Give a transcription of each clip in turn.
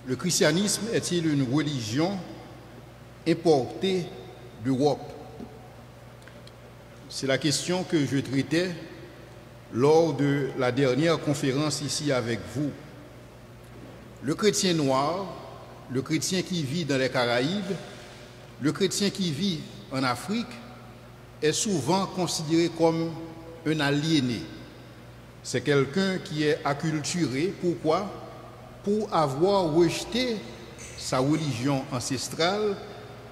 Le christianisme est-il une religion importée d'Europe? C'est la question que je traitais lors de la dernière conférence ici avec vous. Le chrétien noir, le chrétien qui vit dans les Caraïbes, le chrétien qui vit en Afrique est souvent considéré comme un aliéné. C'est quelqu'un qui est acculturé. Pourquoi? Pour avoir rejeté sa religion ancestrale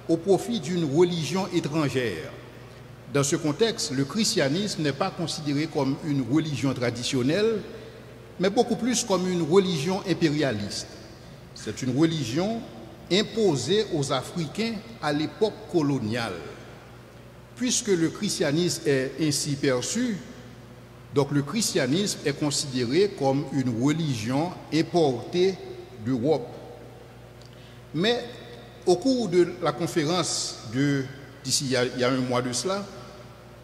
au profit d'une religion étrangère. Dans ce contexte, le christianisme n'est pas considéré comme une religion traditionnelle, mais beaucoup plus comme une religion impérialiste. C'est une religion imposée aux Africains à l'époque coloniale. Puisque le christianisme est ainsi perçu, donc le christianisme est considéré comme une religion importée d'Europe. Mais au cours de la conférence d'ici il y a un mois de cela,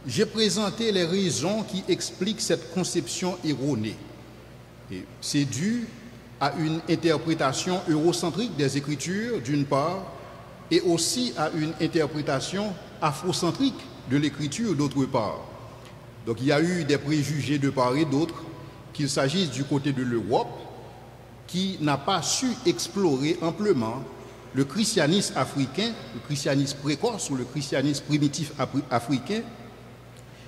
j'ai présenté les raisons qui expliquent cette conception erronée. C'est dû à une interprétation eurocentrique des Écritures, d'une part, et aussi à une interprétation afrocentrique de l'Écriture, d'autre part. Donc il y a eu des préjugés de part et d'autre, qu'il s'agisse du côté de l'Europe, qui n'a pas su explorer amplement le christianisme africain, le christianisme précoce ou le christianisme primitif africain.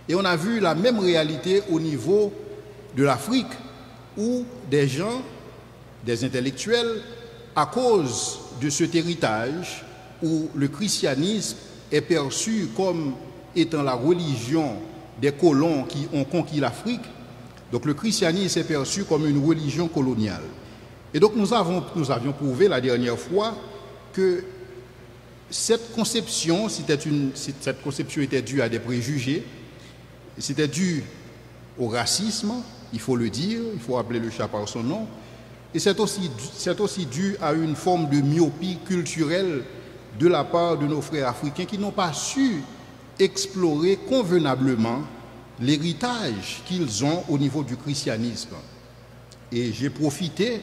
Et on a vu la même réalité au niveau de l'Afrique, où des gens, des intellectuels, à cause de cet héritage, où le christianisme est perçu comme étant la religion des colons qui ont conquis l'Afrique, donc le christianisme est perçu comme une religion coloniale. Et donc nous avions prouvé la dernière fois que cette conception était due à des préjugés, c'était dû au racisme, il faut le dire, il faut appeler le chat par son nom, et c'est aussi dû à une forme de myopie culturelle de la part de nos frères africains qui n'ont pas su explorer convenablement l'héritage qu'ils ont au niveau du christianisme. Et j'ai profité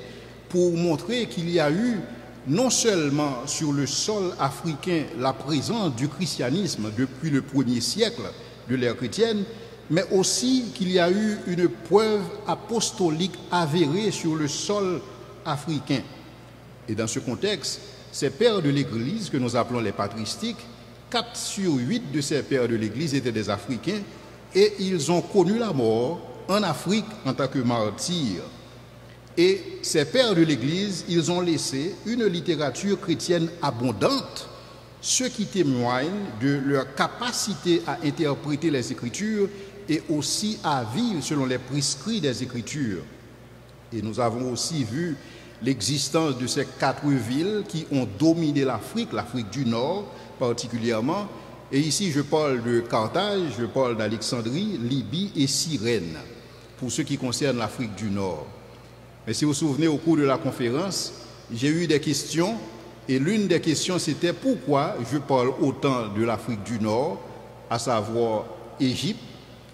pour montrer qu'il y a eu non seulement sur le sol africain la présence du christianisme depuis le 1er siècle de l'ère chrétienne, mais aussi qu'il y a eu une preuve apostolique avérée sur le sol africain. Et dans ce contexte, ces pères de l'Église, que nous appelons les patristiques, 4 sur 8 de ces pères de l'Église étaient des Africains et ils ont connu la mort en Afrique en tant que martyrs. Et ces pères de l'Église, ils ont laissé une littérature chrétienne abondante, ce qui témoigne de leur capacité à interpréter les Écritures et aussi à vivre selon les prescrits des Écritures. Et nous avons aussi vu l'existence de ces 4 villes qui ont dominé l'Afrique du Nord particulièrement. Et ici, je parle de Carthage, je parle d'Alexandrie, Libye et Cyrène, pour ce qui concerne l'Afrique du Nord. Mais si vous vous souvenez, au cours de la conférence, j'ai eu des questions, et l'une des questions, c'était pourquoi je parle autant de l'Afrique du Nord, à savoir Égypte,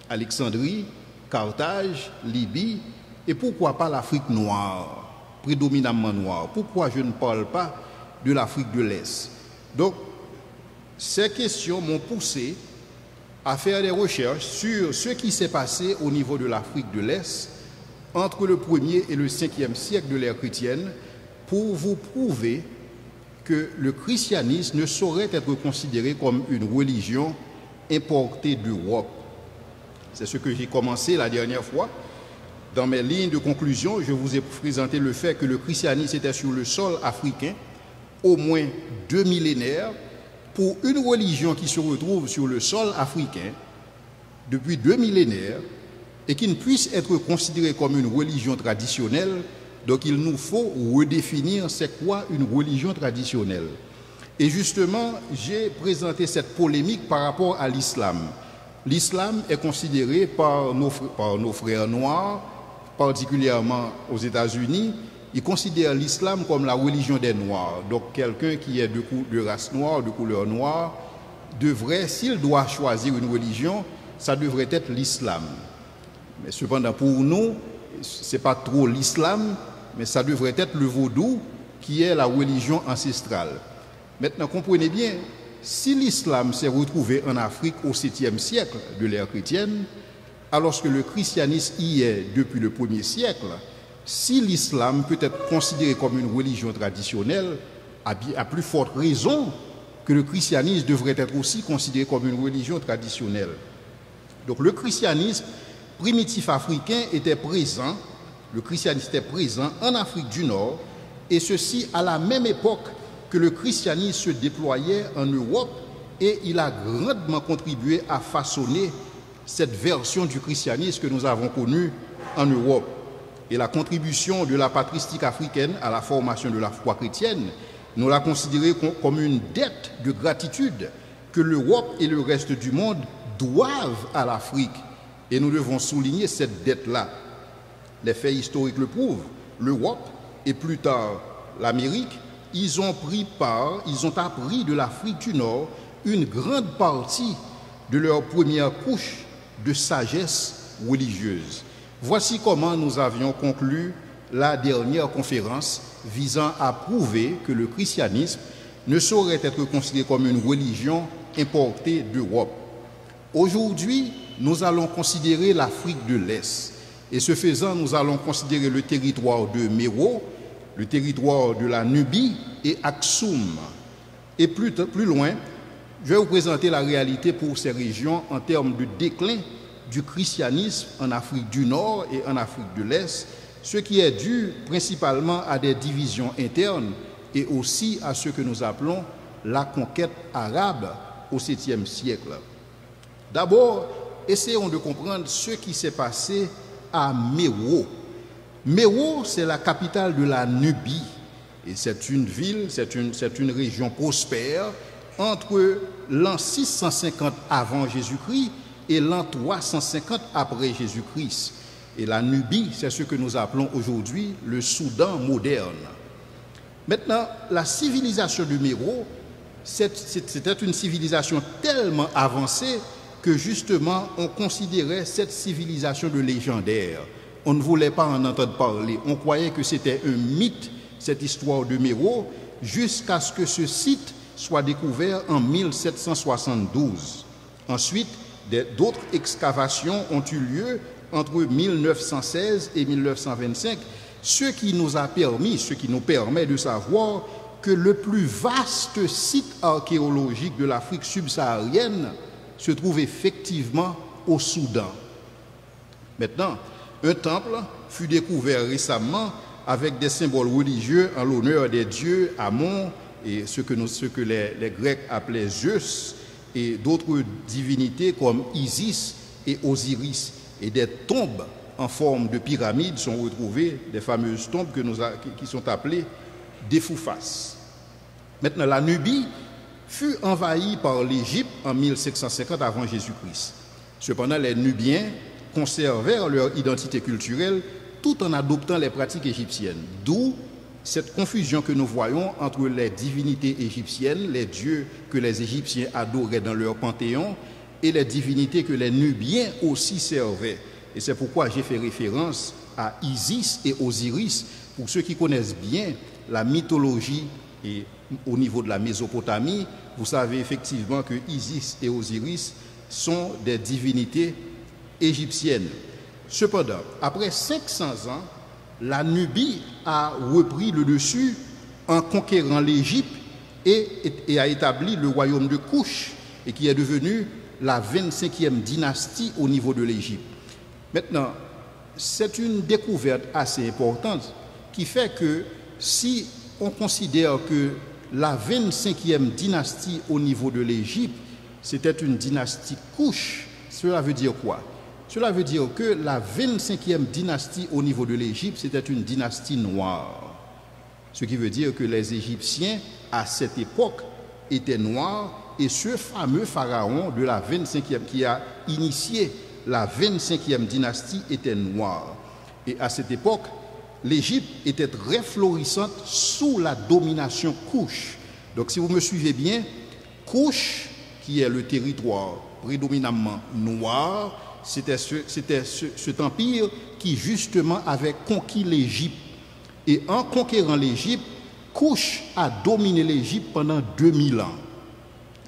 Alexandrie, Carthage, Libye, et pourquoi pas l'Afrique noire, prédominamment noire? Pourquoi je ne parle pas de l'Afrique de l'Est? Donc, ces questions m'ont poussé à faire des recherches sur ce qui s'est passé au niveau de l'Afrique de l'Est entre le 1er et le 5e siècle de l'ère chrétienne pour vous prouver que le christianisme ne saurait être considéré comme une religion importée d'Europe. C'est ce que j'ai commencé la dernière fois. Dans mes lignes de conclusion, je vous ai présenté le fait que le christianisme était sur le sol africain au moins 2 millénaires pour une religion qui se retrouve sur le sol africain depuis 2 millénaires et qui ne puisse être considérée comme une religion traditionnelle. Donc il nous faut redéfinir c'est quoi une religion traditionnelle. Et justement, j'ai présenté cette polémique par rapport à l'islam. L'islam est considéré par nos frères noirs, particulièrement aux États-Unis, ils considèrent l'islam comme la religion des Noirs. Donc quelqu'un qui est de race noire, de couleur noire, devrait, s'il doit choisir une religion, ça devrait être l'islam. Mais cependant, pour nous, ce n'est pas trop l'islam, mais ça devrait être le vaudou, qui est la religion ancestrale. Maintenant, comprenez bien, si l'islam s'est retrouvé en Afrique au 7e siècle de l'ère chrétienne, alors que le christianisme y est depuis le 1er siècle, si l'islam peut être considéré comme une religion traditionnelle, à plus forte raison que le christianisme devrait être aussi considéré comme une religion traditionnelle. Donc le christianisme primitif africain était présent, le christianisme était présent en Afrique du Nord, et ceci à la même époque que le christianisme se déployait en Europe, et il a grandement contribué à façonner cette version du christianisme que nous avons connue en Europe. Et la contribution de la patristique africaine à la formation de la foi chrétienne, nous la considérons comme une dette de gratitude que l'Europe et le reste du monde doivent à l'Afrique. Et nous devons souligner cette dette-là. Les faits historiques le prouvent. L'Europe et plus tard l'Amérique, ils ont appris de l'Afrique du Nord une grande partie de leur première couche de sagesse religieuse. Voici comment nous avions conclu la dernière conférence visant à prouver que le christianisme ne saurait être considéré comme une religion importée d'Europe. Aujourd'hui, nous allons considérer l'Afrique de l'Est. Et ce faisant, nous allons considérer le territoire de Méro, le territoire de la Nubie et Aksum. Et plus loin, je vais vous présenter la réalité pour ces régions en termes de déclin du christianisme en Afrique du Nord et en Afrique de l'Est, ce qui est dû principalement à des divisions internes et aussi à ce que nous appelons la conquête arabe au 7e siècle. D'abord, essayons de comprendre ce qui s'est passé à Méro. Méro, c'est la capitale de la Nubie. Et c'est une ville, c'est une région prospère entre l'an 650 avant Jésus-Christ et l'an 350 après Jésus-Christ. Et la Nubie, c'est ce que nous appelons aujourd'hui le Soudan moderne. Maintenant, la civilisation de Méro, c'était une civilisation tellement avancée que justement on considérait cette civilisation de légendaire. On ne voulait pas en entendre parler. On croyait que c'était un mythe, cette histoire de Méro, jusqu'à ce que ce site soit découvert en 1772. Ensuite, d'autres excavations ont eu lieu entre 1916 et 1925, ce qui nous permet de savoir que le plus vaste site archéologique de l'Afrique subsaharienne se trouve effectivement au Soudan. Maintenant, un temple fut découvert récemment avec des symboles religieux en l'honneur des dieux Amon et ce que les Grecs appelaient Zeus et d'autres divinités comme Isis et Osiris. Et des tombes en forme de pyramide sont retrouvées, des fameuses tombes qui sont appelées des Foufas. Maintenant, la Nubie fut envahie par l'Égypte en 1550 avant Jésus-Christ. Cependant, les Nubiens conservèrent leur identité culturelle tout en adoptant les pratiques égyptiennes. D'où cette confusion que nous voyons entre les divinités égyptiennes, les dieux que les Égyptiens adoraient dans leur panthéon, et les divinités que les Nubiens aussi servaient. Et c'est pourquoi j'ai fait référence à Isis et Osiris. Pour ceux qui connaissent bien la mythologie et au niveau de la Mésopotamie, vous savez effectivement que Isis et Osiris sont des divinités égyptiennes. Cependant, après 500 ans, la Nubie a repris le dessus en conquérant l'Égypte et a établi le royaume de Couche, et qui est devenu la 25e dynastie au niveau de l'Égypte. Maintenant, c'est une découverte assez importante qui fait que si on considère que la 25e dynastie au niveau de l'Égypte, c'était une dynastie Couche, cela veut dire quoi? Cela veut dire que la 25e dynastie au niveau de l'Égypte, c'était une dynastie noire. Ce qui veut dire que les Égyptiens, à cette époque, étaient noirs. Et ce fameux pharaon de la 25e qui a initié la 25e dynastie était noir. Et à cette époque, l'Égypte était très florissante sous la domination Couche. Donc si vous me suivez bien, Couche, qui est le territoire prédominamment noir, c'était cet empire qui justement avait conquis l'Égypte. Et en conquérant l'Égypte, Couche a dominé l'Égypte pendant 2000 ans.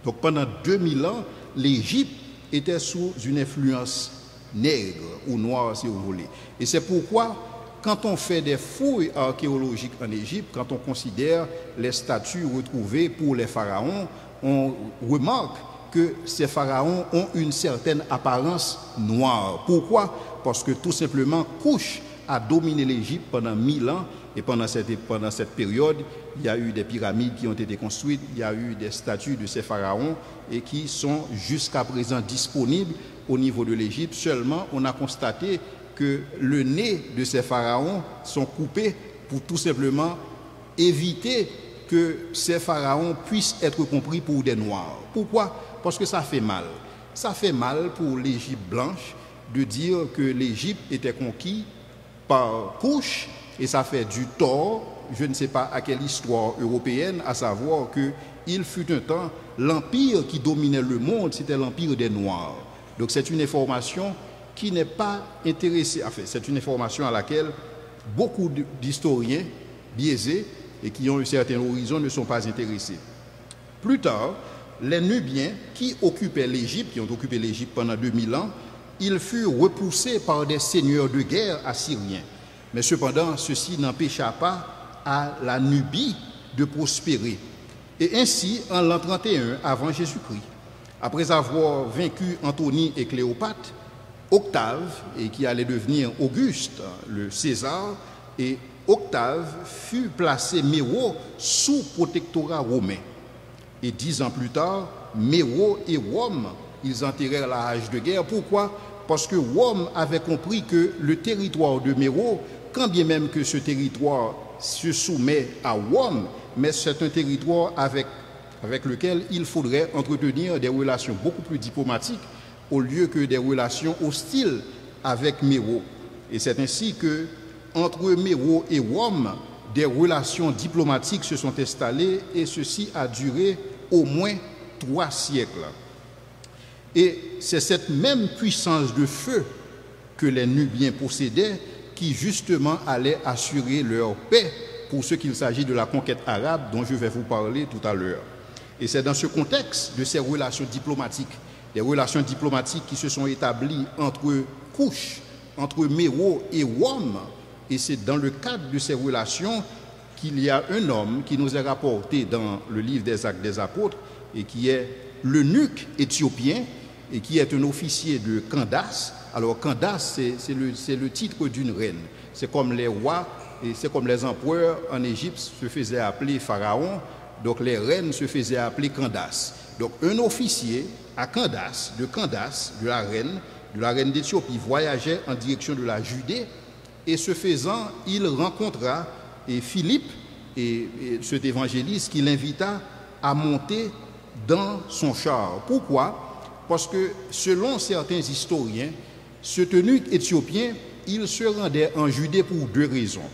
Donc pendant 2000 ans, l'Égypte était sous une influence nègre ou noire, si vous voulez. Et c'est pourquoi, quand on fait des fouilles archéologiques en Égypte, quand on considère les statues retrouvées pour les pharaons, on remarque que ces pharaons ont une certaine apparence noire. Pourquoi? Parce que tout simplement, Couche a dominé l'Égypte pendant 1000 ans, et pendant cette période, il y a eu des pyramides qui ont été construites, il y a eu des statues de ces pharaons et qui sont jusqu'à présent disponibles au niveau de l'Égypte. Seulement, on a constaté que le nez de ces pharaons sont coupés pour tout simplement éviter que ces pharaons puissent être compris pour des noirs. Pourquoi? Parce que ça fait mal. Ça fait mal pour l'Égypte blanche de dire que l'Égypte était conquise par Couche, et ça fait du tort, je ne sais pas à quelle histoire européenne, à savoir qu'il fut un temps, l'empire qui dominait le monde, c'était l'empire des Noirs. Donc c'est une information qui n'est pas intéressée, enfin c'est une information à laquelle beaucoup d'historiens biaisés et qui ont un certain horizon ne sont pas intéressés. Plus tard, les Nubiens qui occupaient l'Égypte, qui ont occupé l'Égypte pendant 2000 ans, ils furent repoussés par des seigneurs de guerre assyriens. Mais cependant, ceci n'empêcha pas à la Nubie de prospérer. Et ainsi, en l'an 31 avant Jésus-Christ, après avoir vaincu Antonie et Cléopâtre, Octave, et qui allait devenir Auguste, le César, et Octave fut placé Méro sous protectorat romain. Et 10 ans plus tard, Méro et Rome, ils enterrèrent la hache de guerre. Pourquoi? Parce que Rome avait compris que le territoire de Méro, quand bien même que ce territoire se soumet à Rome, mais c'est un territoire avec lequel il faudrait entretenir des relations beaucoup plus diplomatiques au lieu que des relations hostiles avec Méro. Et c'est ainsi que, entre Méro et Rome, des relations diplomatiques se sont installées et ceci a duré au moins 3 siècles. Et c'est cette même puissance de feu que les Nubiens possédaient qui justement allait assurer leur paix pour ce qu'il s'agit de la conquête arabe dont je vais vous parler tout à l'heure. Et c'est dans ce contexte de ces relations diplomatiques, des relations diplomatiques qui se sont établies entre Couche, entre Méro et Rome, et c'est dans le cadre de ces relations qu'il y a un homme qui nous est rapporté dans le livre des Actes des Apôtres et qui est l'eunuque éthiopien et qui est un officier de Candace. Alors Candace, c'est le titre d'une reine. C'est comme les rois et c'est comme les empereurs en Égypte se faisaient appeler pharaon, donc les reines se faisaient appeler Candace. Donc un officier à Candace, de la reine d'Éthiopie, voyageait en direction de la Judée et ce faisant, il rencontra Philippe et cet évangéliste qui l'invita à monter dans son char. Pourquoi? Parce que selon certains historiens, ce eunuque éthiopien, il se rendait en Judée pour 2 raisons.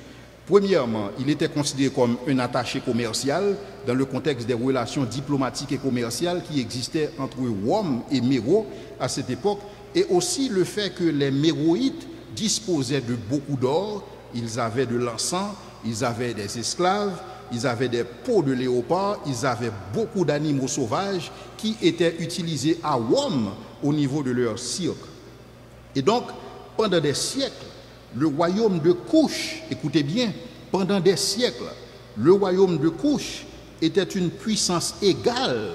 Premièrement, il était considéré comme un attaché commercial dans le contexte des relations diplomatiques et commerciales qui existaient entre Rome et Méro à cette époque, et aussi le fait que les Méroïtes disposaient de beaucoup d'or, ils avaient de l'encens, ils avaient des esclaves, ils avaient des peaux de léopard, ils avaient beaucoup d'animaux sauvages qui étaient utilisés à Rome au niveau de leur cirque. Et donc, pendant des siècles, le royaume de Couche, écoutez bien, pendant des siècles, le royaume de Couche était une puissance égale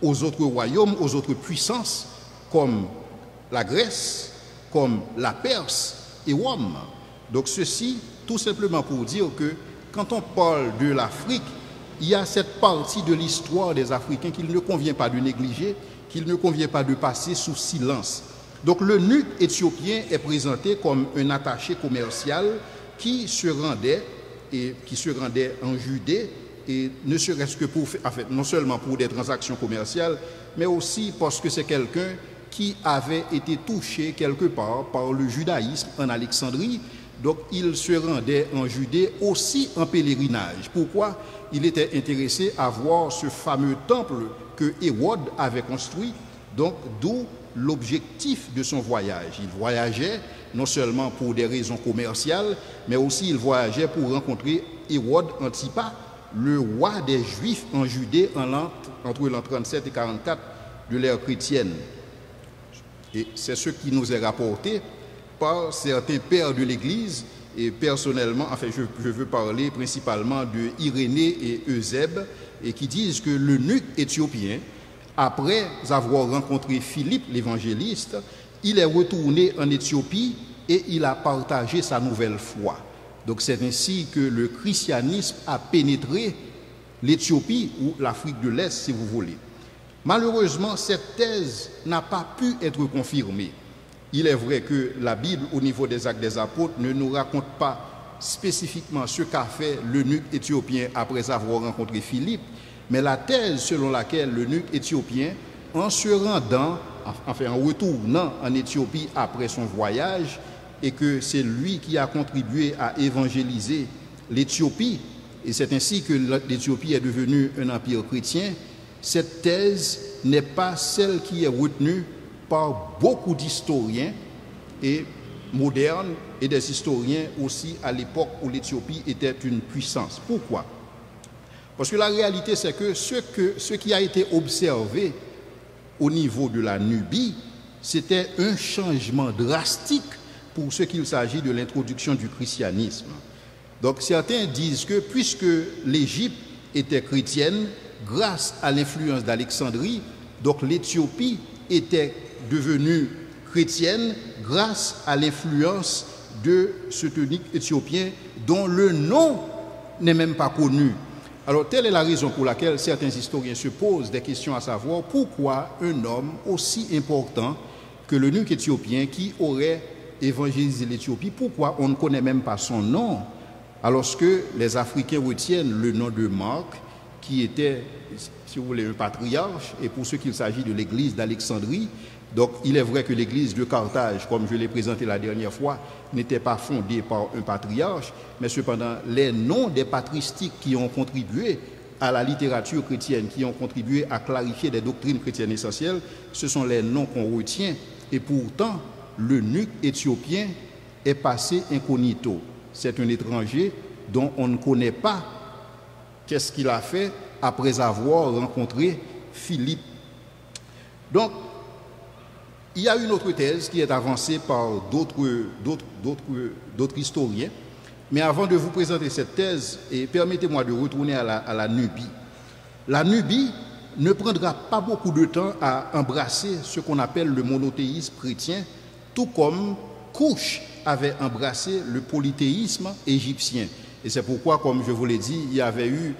aux autres royaumes, aux autres puissances, comme la Grèce, comme la Perse et Rome. Donc ceci, tout simplement pour dire que quand on parle de l'Afrique, il y a cette partie de l'histoire des Africains qu'il ne convient pas de négliger, qu'il ne convient pas de passer sous silence. Donc l'eunuque éthiopien est présenté comme un attaché commercial qui se rendait en Judée, et ne serait-ce que non seulement pour des transactions commerciales, mais aussi parce que c'est quelqu'un qui avait été touché quelque part par le judaïsme en Alexandrie. Donc il se rendait en Judée aussi en pèlerinage. Pourquoi? Il était intéressé à voir ce fameux temple que Hérode avait construit, donc d'où l'objectif de son voyage. Il voyageait non seulement pour des raisons commerciales, mais aussi il voyageait pour rencontrer Hérode Antipas, le roi des Juifs en Judée entre l'an 37 et 44 de l'ère chrétienne. Et c'est ce qui nous est rapporté par certains pères de l'Église. Et personnellement, enfin, je veux parler principalement de Irénée et Eusèbe, et qui disent que l'eunuque éthiopien, après avoir rencontré Philippe l'évangéliste, il est retourné en Éthiopie et il a partagé sa nouvelle foi. Donc c'est ainsi que le christianisme a pénétré l'Éthiopie ou l'Afrique de l'Est, si vous voulez. Malheureusement, cette thèse n'a pas pu être confirmée. Il est vrai que la Bible, au niveau des Actes des Apôtres, ne nous raconte pas spécifiquement ce qu'a fait l'eunuque éthiopien après avoir rencontré Philippe, mais la thèse selon laquelle l'eunuque éthiopien, en se rendant, enfin en retournant en Éthiopie après son voyage, et que c'est lui qui a contribué à évangéliser l'Éthiopie, et c'est ainsi que l'Éthiopie est devenue un empire chrétien, cette thèse n'est pas celle qui est retenue par beaucoup d'historiens et modernes et des historiens aussi à l'époque où l'Éthiopie était une puissance. Pourquoi? Parce que la réalité, c'est que ce qui a été observé au niveau de la Nubie, c'était un changement drastique pour ce qu'il s'agit de l'introduction du christianisme. Donc certains disent que puisque l'Égypte était chrétienne, grâce à l'influence d'Alexandrie, donc l'Éthiopie était devenue chrétienne grâce à l'influence de cet eunuque éthiopien dont le nom n'est même pas connu. Alors telle est la raison pour laquelle certains historiens se posent des questions à savoir pourquoi un homme aussi important que l'eunuque éthiopien qui aurait évangélisé l'Éthiopie, pourquoi on ne connaît même pas son nom, alors que les Africains retiennent le nom de Marc, qui était, si vous voulez, un patriarche, et pour ce qu'il s'agit de l'église d'Alexandrie. Donc il est vrai que l'église de Carthage, comme je l'ai présenté la dernière fois, n'était pas fondée par un patriarche, mais cependant les noms des patristiques qui ont contribué à la littérature chrétienne, qui ont contribué à clarifier des doctrines chrétiennes essentielles, ce sont les noms qu'on retient. Et pourtant, l'eunuque éthiopien est passé incognito. C'est un étranger dont on ne connaît pas qu'est-ce qu'il a fait après avoir rencontré Philippe. Donc, il y a une autre thèse qui est avancée par d'autres historiens. Mais avant de vous présenter cette thèse, permettez-moi de retourner à la Nubie. La Nubie ne prendra pas beaucoup de temps à embrasser ce qu'on appelle le monothéisme chrétien, tout comme Cush avait embrassé le polythéisme égyptien. Et c'est pourquoi, comme je vous l'ai dit, il y avait eu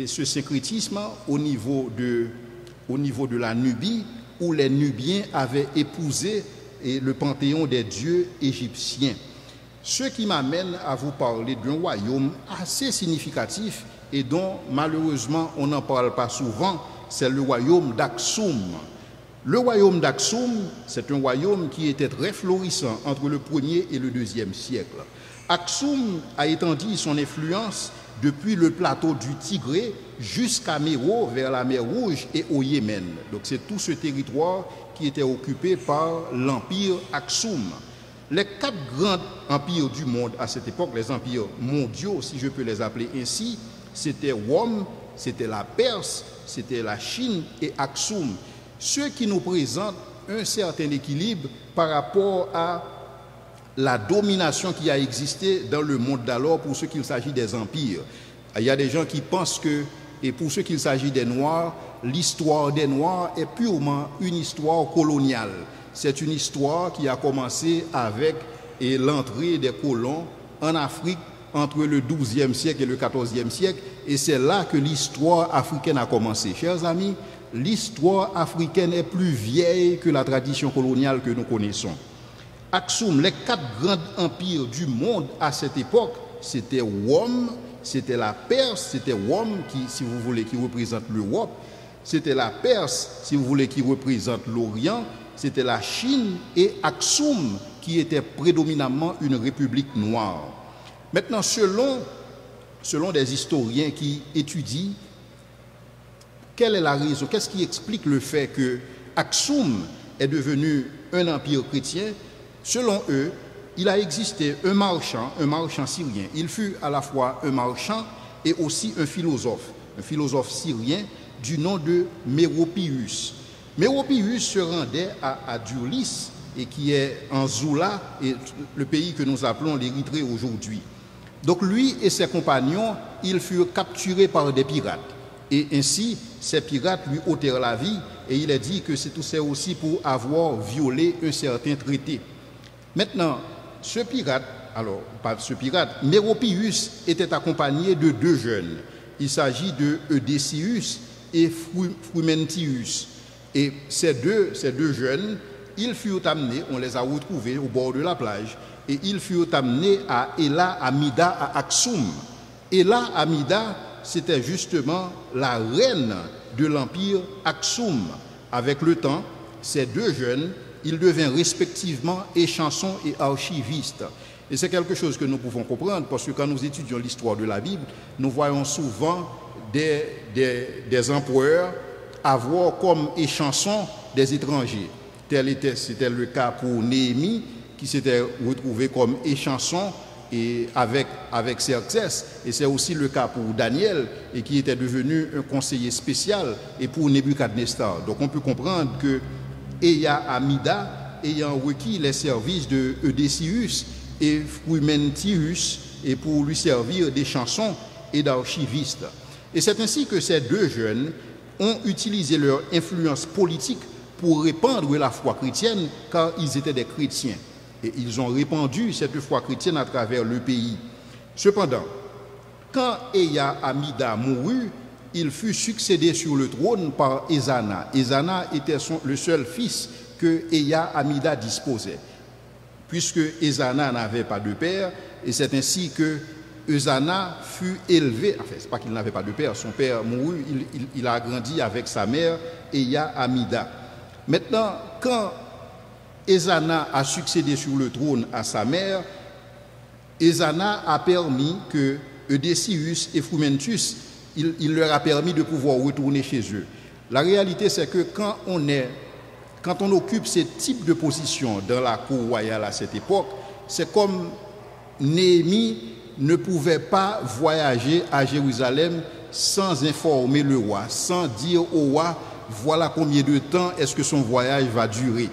ce syncrétisme au niveau de la Nubie, où les Nubiens avaient épousé le panthéon des dieux égyptiens. Ce qui m'amène à vous parler d'un royaume assez significatif et dont malheureusement on n'en parle pas souvent, c'est le royaume d'Aksum. Le royaume d'Aksum, c'est un royaume qui était très florissant entre le 1er et le 2e siècle. Aksum a étendu son influence depuis le plateau du Tigré jusqu'à Méro, vers la mer Rouge et au Yémen. Donc c'est tout ce territoire qui était occupé par l'empire Aksum. Les 4 grands empires du monde à cette époque, les empires mondiaux, si je peux les appeler ainsi, c'était Rome, c'était la Perse, c'était la Chine et Aksum. Ce qui nous présente un certain équilibre par rapport à la domination qui a existé dans le monde d'alors pour ce qu'il s'agit des empires. Il y a des gens qui pensent que, et pour ce qu'il s'agit des Noirs, l'histoire des Noirs est purement une histoire coloniale. C'est une histoire qui a commencé avec l'entrée des colons en Afrique entre le XIIe siècle et le XIVe siècle, et c'est là que l'histoire africaine a commencé. Chers amis, l'histoire africaine est plus vieille que la tradition coloniale que nous connaissons. Aksum, les 4 grands empires du monde à cette époque, c'était Rome, c'était la Perse, c'était Rome qui, si vous voulez, qui représente l'Europe, c'était la Perse, si vous voulez, qui représente l'Orient, c'était la Chine et Aksum qui était prédominamment une république noire. Maintenant, selon des historiens qui étudient, quelle est la raison, qu'est-ce qui explique le fait que Aksum est devenu un empire chrétien? Selon eux, il a existé un marchand syrien. Il fut à la fois un marchand et aussi un philosophe syrien du nom de Méropius. Méropius se rendait à Durlis, et qui est en Zoula, et le pays que nous appelons l'Érythrée aujourd'hui. Donc lui et ses compagnons, ils furent capturés par des pirates. Et ainsi, ces pirates lui ôtèrent la vie, et il est dit que c'est tout ça aussi pour avoir violé un certain traité. Maintenant, ce pirate, Méropius était accompagné de deux jeunes. Il s'agit de Eudécius et Frumentius. Et ces deux jeunes, ils furent amenés, on les a retrouvés au bord de la plage, et ils furent amenés à Ela Amida à Aksum. Ela Amida, c'était justement la reine de l'empire Aksum. Avec le temps, ces deux jeunes, ils devinrent respectivement échansons et archivistes. Et c'est quelque chose que nous pouvons comprendre, parce que quand nous étudions l'histoire de la Bible, nous voyons souvent des empereurs avoir comme échansons des étrangers. C'était le cas pour Néhémie, qui s'était retrouvé comme échanson et avec Xerxès. Et c'est aussi le cas pour Daniel, et qui était devenu un conseiller spécial, et pour Nebuchadnezzar. Donc on peut comprendre que Ea Amida, ayant requis les services de Eudécius et Frumentius, et pour lui servir des chansons et d'archivistes. Et c'est ainsi que ces deux jeunes ont utilisé leur influence politique pour répandre la foi chrétienne, car ils étaient des chrétiens. Et ils ont répandu cette foi chrétienne à travers le pays. Cependant, quand Ea Amida mourut, il fut succédé sur le trône par Ezana. Ezana était le seul fils que Ea Amida disposait. Puisque Ezana n'avait pas de père, et c'est ainsi que Ezana fut élevé, enfin, c'est pas qu'il n'avait pas de père, son père mourut, il a grandi avec sa mère, Ea Amida. Maintenant, quand Ezana a succédé sur le trône à sa mère, Ezana a permis que Eudécius et Frumentius, il leur a permis de pouvoir retourner chez eux. La réalité, c'est que quand on occupe ce type de position dans la cour royale à cette époque, c'est comme Néhémie ne pouvait pas voyager à Jérusalem sans informer le roi, sans dire au roi, voilà combien de temps est-ce que son voyage va durer.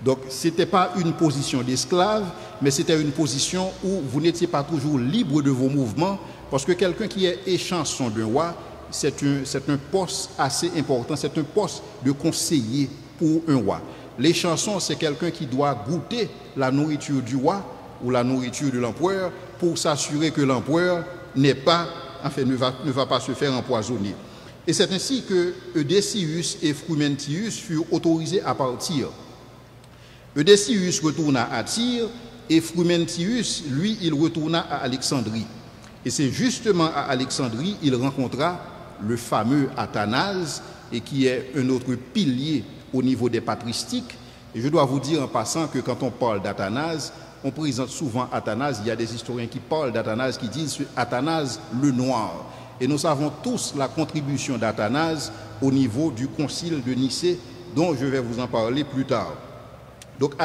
Donc, ce n'était pas une position d'esclave, mais c'était une position où vous n'étiez pas toujours libre de vos mouvements, parce que quelqu'un qui est échanson d'un roi, c'est un poste assez important, c'est un poste de conseiller pour un roi. L'échanson, c'est quelqu'un qui doit goûter la nourriture du roi ou la nourriture de l'empereur pour s'assurer que l'empereur ne va pas se faire empoisonner. Et c'est ainsi que Eudécius et Frumentius furent autorisés à partir. Eudécius retourna à Tyr et Frumentius, lui, il retourna à Alexandrie. Et c'est justement à Alexandrie il rencontra le fameux Athanase, et qui est un autre pilier au niveau des patristiques. Et je dois vous dire en passant que quand on parle d'Athanase, on présente souvent Athanase. Il y a des historiens qui parlent d'Athanase, qui disent Athanase le Noir. Et nous savons tous la contribution d'Athanase au niveau du concile de Nicée, dont je vais vous en parler plus tard. Donc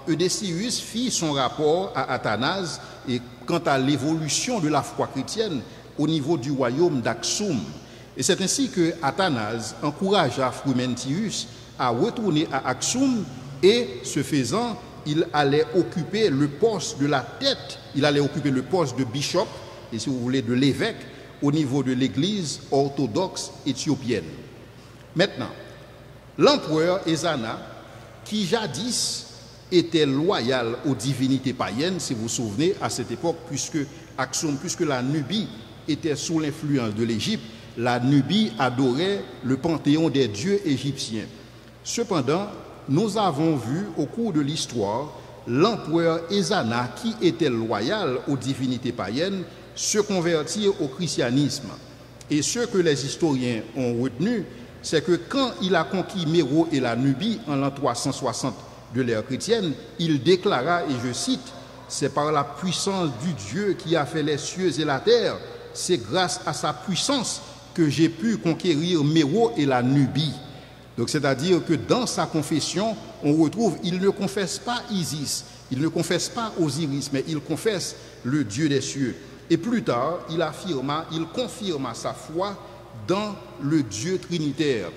Eudécius fit son rapport à Athanase et quant à l'évolution de la foi chrétienne au niveau du royaume d'Aksum. Et c'est ainsi que Athanase encouragea Frumentius à retourner à Aksum, et ce faisant, il allait occuper le poste de la tête, il allait occuper le poste de bishop, et si vous voulez de l'évêque, au niveau de l'église orthodoxe éthiopienne. Maintenant, l'empereur Ezana, qui jadis était loyal aux divinités païennes, si vous vous souvenez, à cette époque, puisque la Nubie était sous l'influence de l'Égypte, la Nubie adorait le panthéon des dieux égyptiens. Cependant, nous avons vu au cours de l'histoire l'empereur Ezana, qui était loyal aux divinités païennes, se convertir au christianisme. Et ce que les historiens ont retenu, c'est que quand il a conquis Méro et la Nubie en l'an 360 de l'ère chrétienne, il déclara, et je cite, « C'est par la puissance du Dieu qui a fait les cieux et la terre, c'est grâce à sa puissance que j'ai pu conquérir Méro et la Nubie. » Donc c'est-à-dire que dans sa confession, on retrouve, il ne confesse pas Isis, il ne confesse pas Osiris, mais il confesse le Dieu des cieux. Et plus tard, il confirma sa foi dans le Dieu trinitaire.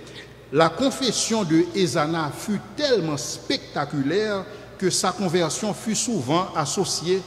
La confession de Ezana fut tellement spectaculaire que sa conversion fut souvent associée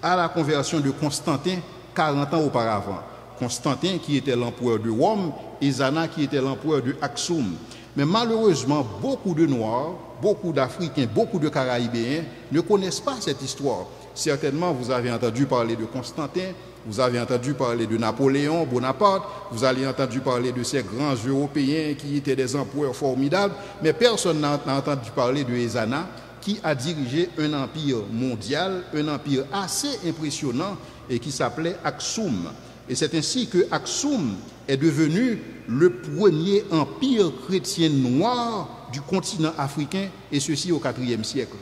à la conversion de Constantin 40 ans auparavant. Constantin qui était l'empereur de Rome, Ezana qui était l'empereur de Aksum. Mais malheureusement, beaucoup de Noirs, beaucoup d'Africains, beaucoup de Caraïbéens ne connaissent pas cette histoire. Certainement, vous avez entendu parler de Constantin, vous avez entendu parler de Napoléon Bonaparte, vous avez entendu parler de ces grands Européens qui étaient des empereurs formidables, mais personne n'a entendu parler de Ezana, qui a dirigé un empire mondial, un empire assez impressionnant et qui s'appelait Aksum. Et c'est ainsi que Aksum est devenu le premier empire chrétien noir du continent africain, et ceci au IVe siècle.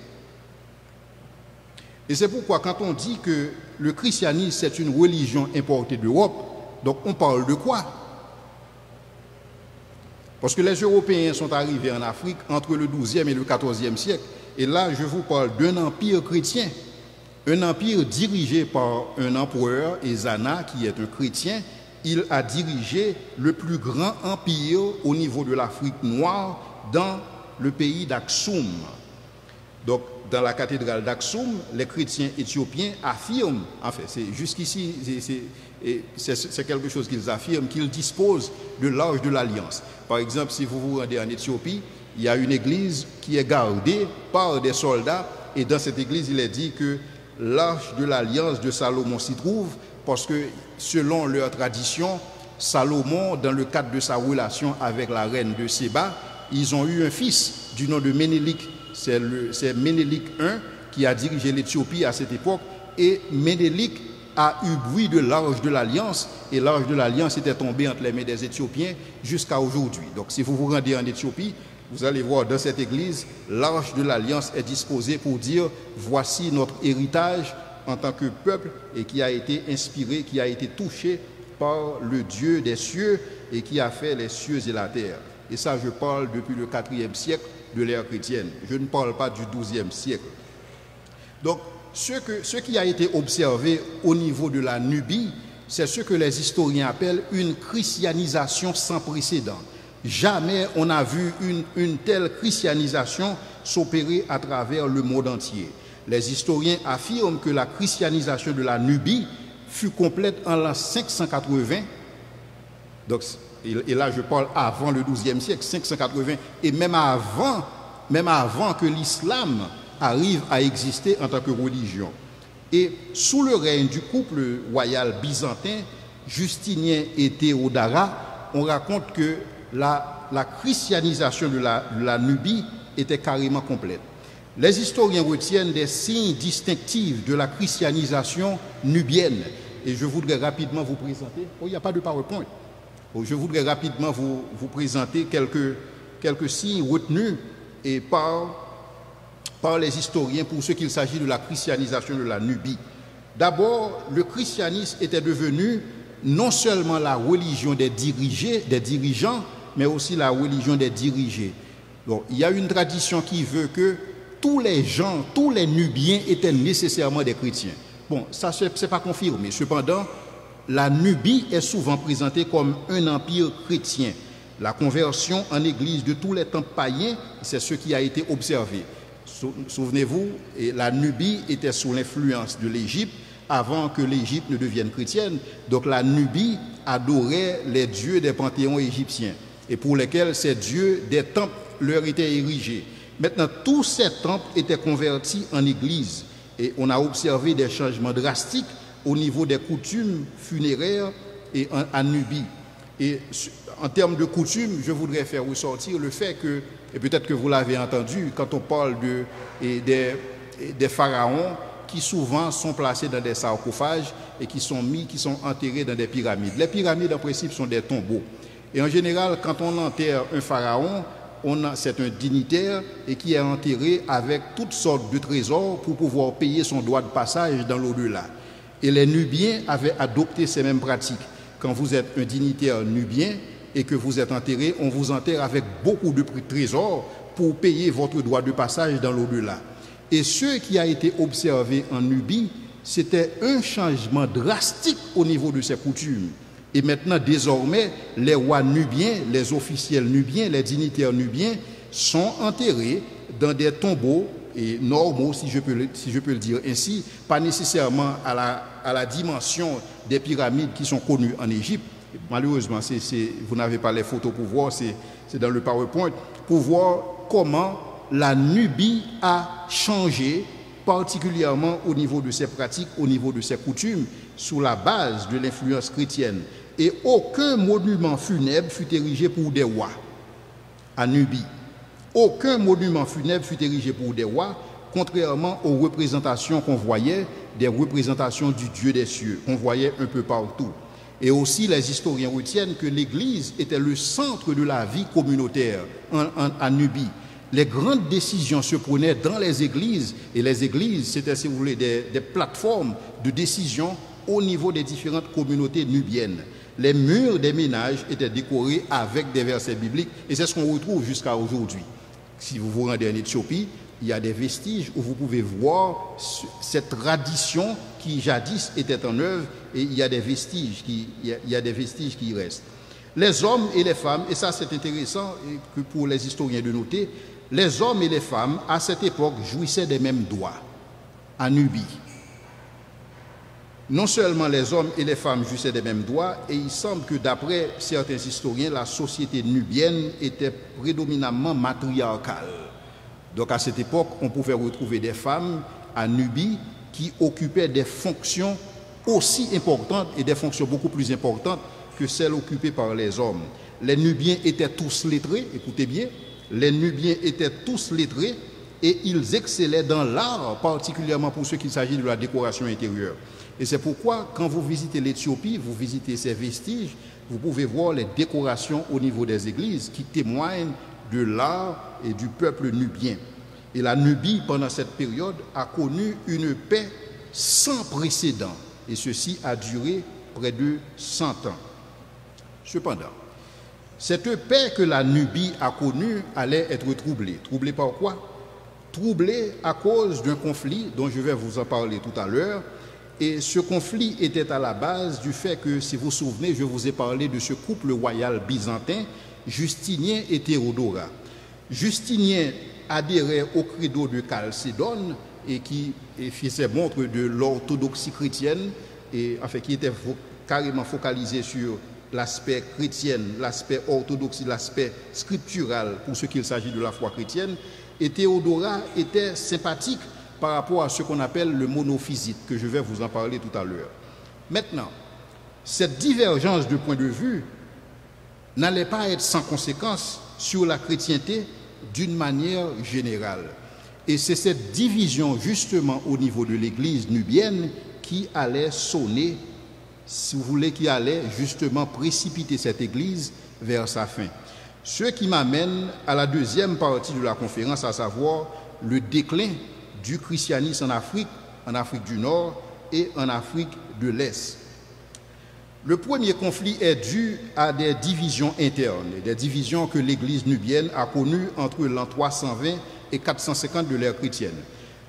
Et c'est pourquoi quand on dit que le christianisme c'est une religion importée d'Europe, donc on parle de quoi? Parce que les Européens sont arrivés en Afrique entre le XIIe et le XIVe siècle. Et là, je vous parle d'un empire chrétien, un empire dirigé par un empereur, Ezana, qui est un chrétien. Il a dirigé le plus grand empire au niveau de l'Afrique noire dans le pays d'Aksum. Donc, dans la cathédrale d'Aksum, les chrétiens éthiopiens affirment, en fait, c'est jusqu'ici, c'est quelque chose qu'ils affirment, qu'ils disposent de l'Arche de l'Alliance. Par exemple, si vous vous rendez en Éthiopie, il y a une église qui est gardée par des soldats, et dans cette église, il est dit que l'Arche de l'Alliance de Salomon s'y trouve, parce que selon leur tradition, Salomon, dans le cadre de sa relation avec la reine de Séba, ils ont eu un fils du nom de Ménélik. C'est Ménélik I qui a dirigé l'Éthiopie à cette époque, et Ménélik a eu bruit de l'Arche de l'Alliance, et l'Arche de l'Alliance était tombée entre les mains des Éthiopiens jusqu'à aujourd'hui. Donc si vous vous rendez en Éthiopie, vous allez voir dans cette église, l'Arche de l'Alliance est disposée pour dire voici notre héritage en tant que peuple, et qui a été inspiré, qui a été touché par le Dieu des cieux et qui a fait les cieux et la terre. Et ça, je parle depuis le IVe siècle de l'ère chrétienne. Je ne parle pas du XIIe siècle. Donc, ce qui a été observé au niveau de la Nubie, c'est ce que les historiens appellent une christianisation sans précédent. Jamais on n'a vu une telle christianisation s'opérer à travers le monde entier. Les historiens affirment que la christianisation de la Nubie fut complète en l'an 580. Donc, et là je parle avant le XIIe siècle, 580, et même avant que l'islam arrive à exister en tant que religion. Et sous le règne du couple royal byzantin, Justinien et Théodara, on raconte que la christianisation de la Nubie était carrément complète. Les historiens retiennent des signes distinctifs de la christianisation nubienne. Et je voudrais rapidement vous présenter... Oh, il n'y a pas de PowerPoint. Je voudrais rapidement vous présenter quelques signes retenus et par les historiens pour ce qu'il s'agit de la christianisation de la Nubie. D'abord, le christianisme était devenu non seulement la religion des dirigeants, mais aussi la religion des dirigés. Donc, il y a une tradition qui veut que tous les gens, tous les Nubiens étaient nécessairement des chrétiens. Bon, ça, ce n'est pas confirmé. Cependant, la Nubie est souvent présentée comme un empire chrétien. La conversion en église de tous les temples païens, c'est ce qui a été observé. Souvenez-vous, la Nubie était sous l'influence de l'Égypte avant que l'Égypte ne devienne chrétienne. Donc la Nubie adorait les dieux des panthéons égyptiens et pour lesquels ces dieux des temples leur étaient érigés. Maintenant, tous ces temples étaient convertis en église et on a observé des changements drastiques au niveau des coutumes funéraires et en Nubie. Et en termes de coutumes, je voudrais faire ressortir le fait que, et peut-être que vous l'avez entendu, quand on parle des pharaons qui souvent sont placés dans des sarcophages et qui sont enterrés dans des pyramides. Les pyramides, en principe, sont des tombeaux. Et en général, quand on enterre un pharaon, c'est un dignitaire et qui est enterré avec toutes sortes de trésors pour pouvoir payer son droit de passage dans l'au-delà. Et les Nubiens avaient adopté ces mêmes pratiques. Quand vous êtes un dignitaire nubien et que vous êtes enterré, on vous enterre avec beaucoup de trésors pour payer votre droit de passage dans l'au-delà. Et ce qui a été observé en Nubie, c'était un changement drastique au niveau de ses coutumes. Et maintenant, désormais, les rois nubiens, les officiels nubiens, les dignitaires nubiens sont enterrés dans des tombeaux et normaux, si je peux le dire ainsi, pas nécessairement à la dimension des pyramides qui sont connues en Égypte. Malheureusement, vous n'avez pas les photos pour voir, c'est dans le PowerPoint, pour voir comment la Nubie a changé, particulièrement au niveau de ses pratiques, au niveau de ses coutumes, sous la base de l'influence chrétienne. Et aucun monument funèbre fut érigé pour des rois à Nubie. Aucun monument funèbre fut érigé pour des rois, contrairement aux représentations qu'on voyait, des représentations du Dieu des cieux, qu'on voyait un peu partout. Et aussi, les historiens retiennent que l'Église était le centre de la vie communautaire en Nubie. Les grandes décisions se prenaient dans les églises, et les églises, c'était, si vous voulez, des plateformes de décision au niveau des différentes communautés nubiennes. Les murs des ménages étaient décorés avec des versets bibliques, et c'est ce qu'on retrouve jusqu'à aujourd'hui. Si vous vous rendez en Éthiopie, il y a des vestiges où vous pouvez voir cette tradition qui jadis était en œuvre, et il y a des vestiges qui restent. Les hommes et les femmes, et ça c'est intéressant que pour les historiens de noter, les hommes et les femmes à cette époque jouissaient des mêmes droits en Nubie. Non seulement les hommes et les femmes jouissaient des mêmes droits, et il semble que d'après certains historiens, la société nubienne était prédominamment matriarcale. Donc à cette époque, on pouvait retrouver des femmes à Nubie qui occupaient des fonctions aussi importantes et des fonctions beaucoup plus importantes que celles occupées par les hommes. Les Nubiens étaient tous lettrés, écoutez bien, les Nubiens étaient tous lettrés et ils excellaient dans l'art, particulièrement pour ce qu'il s'agit de la décoration intérieure. Et c'est pourquoi, quand vous visitez l'Éthiopie, vous visitez ces vestiges, vous pouvez voir les décorations au niveau des églises qui témoignent de l'art et du peuple nubien. Et la Nubie, pendant cette période, a connu une paix sans précédent. Et ceci a duré près de 100 ans. Cependant, cette paix que la Nubie a connue allait être troublée. Troublée par quoi? Troublée à cause d'un conflit dont je vais vous en parler tout à l'heure. Et ce conflit était à la base du fait que, si vous vous souvenez, je vous ai parlé de ce couple royal byzantin, Justinien et Théodora. Justinien adhérait au credo de Chalcédone et qui faisait montre de l'orthodoxie chrétienne, et enfin qui était carrément focalisé sur l'aspect chrétien, l'aspect orthodoxe, l'aspect scriptural pour ce qu'il s'agit de la foi chrétienne. Et Théodora était sympathique par rapport à ce qu'on appelle le monophysite, que je vais vous en parler tout à l'heure. Maintenant, cette divergence de point de vue n'allait pas être sans conséquence sur la chrétienté d'une manière générale. Et c'est cette division justement au niveau de l'église nubienne qui allait sonner, si vous voulez, qui allait justement précipiter cette église vers sa fin. Ce qui m'amène à la deuxième partie de la conférence, à savoir le déclin du christianisme en Afrique du Nord et en Afrique de l'Est. Le premier conflit est dû à des divisions internes, des divisions que l'Église nubienne a connues entre l'an 320 et 450 de l'ère chrétienne.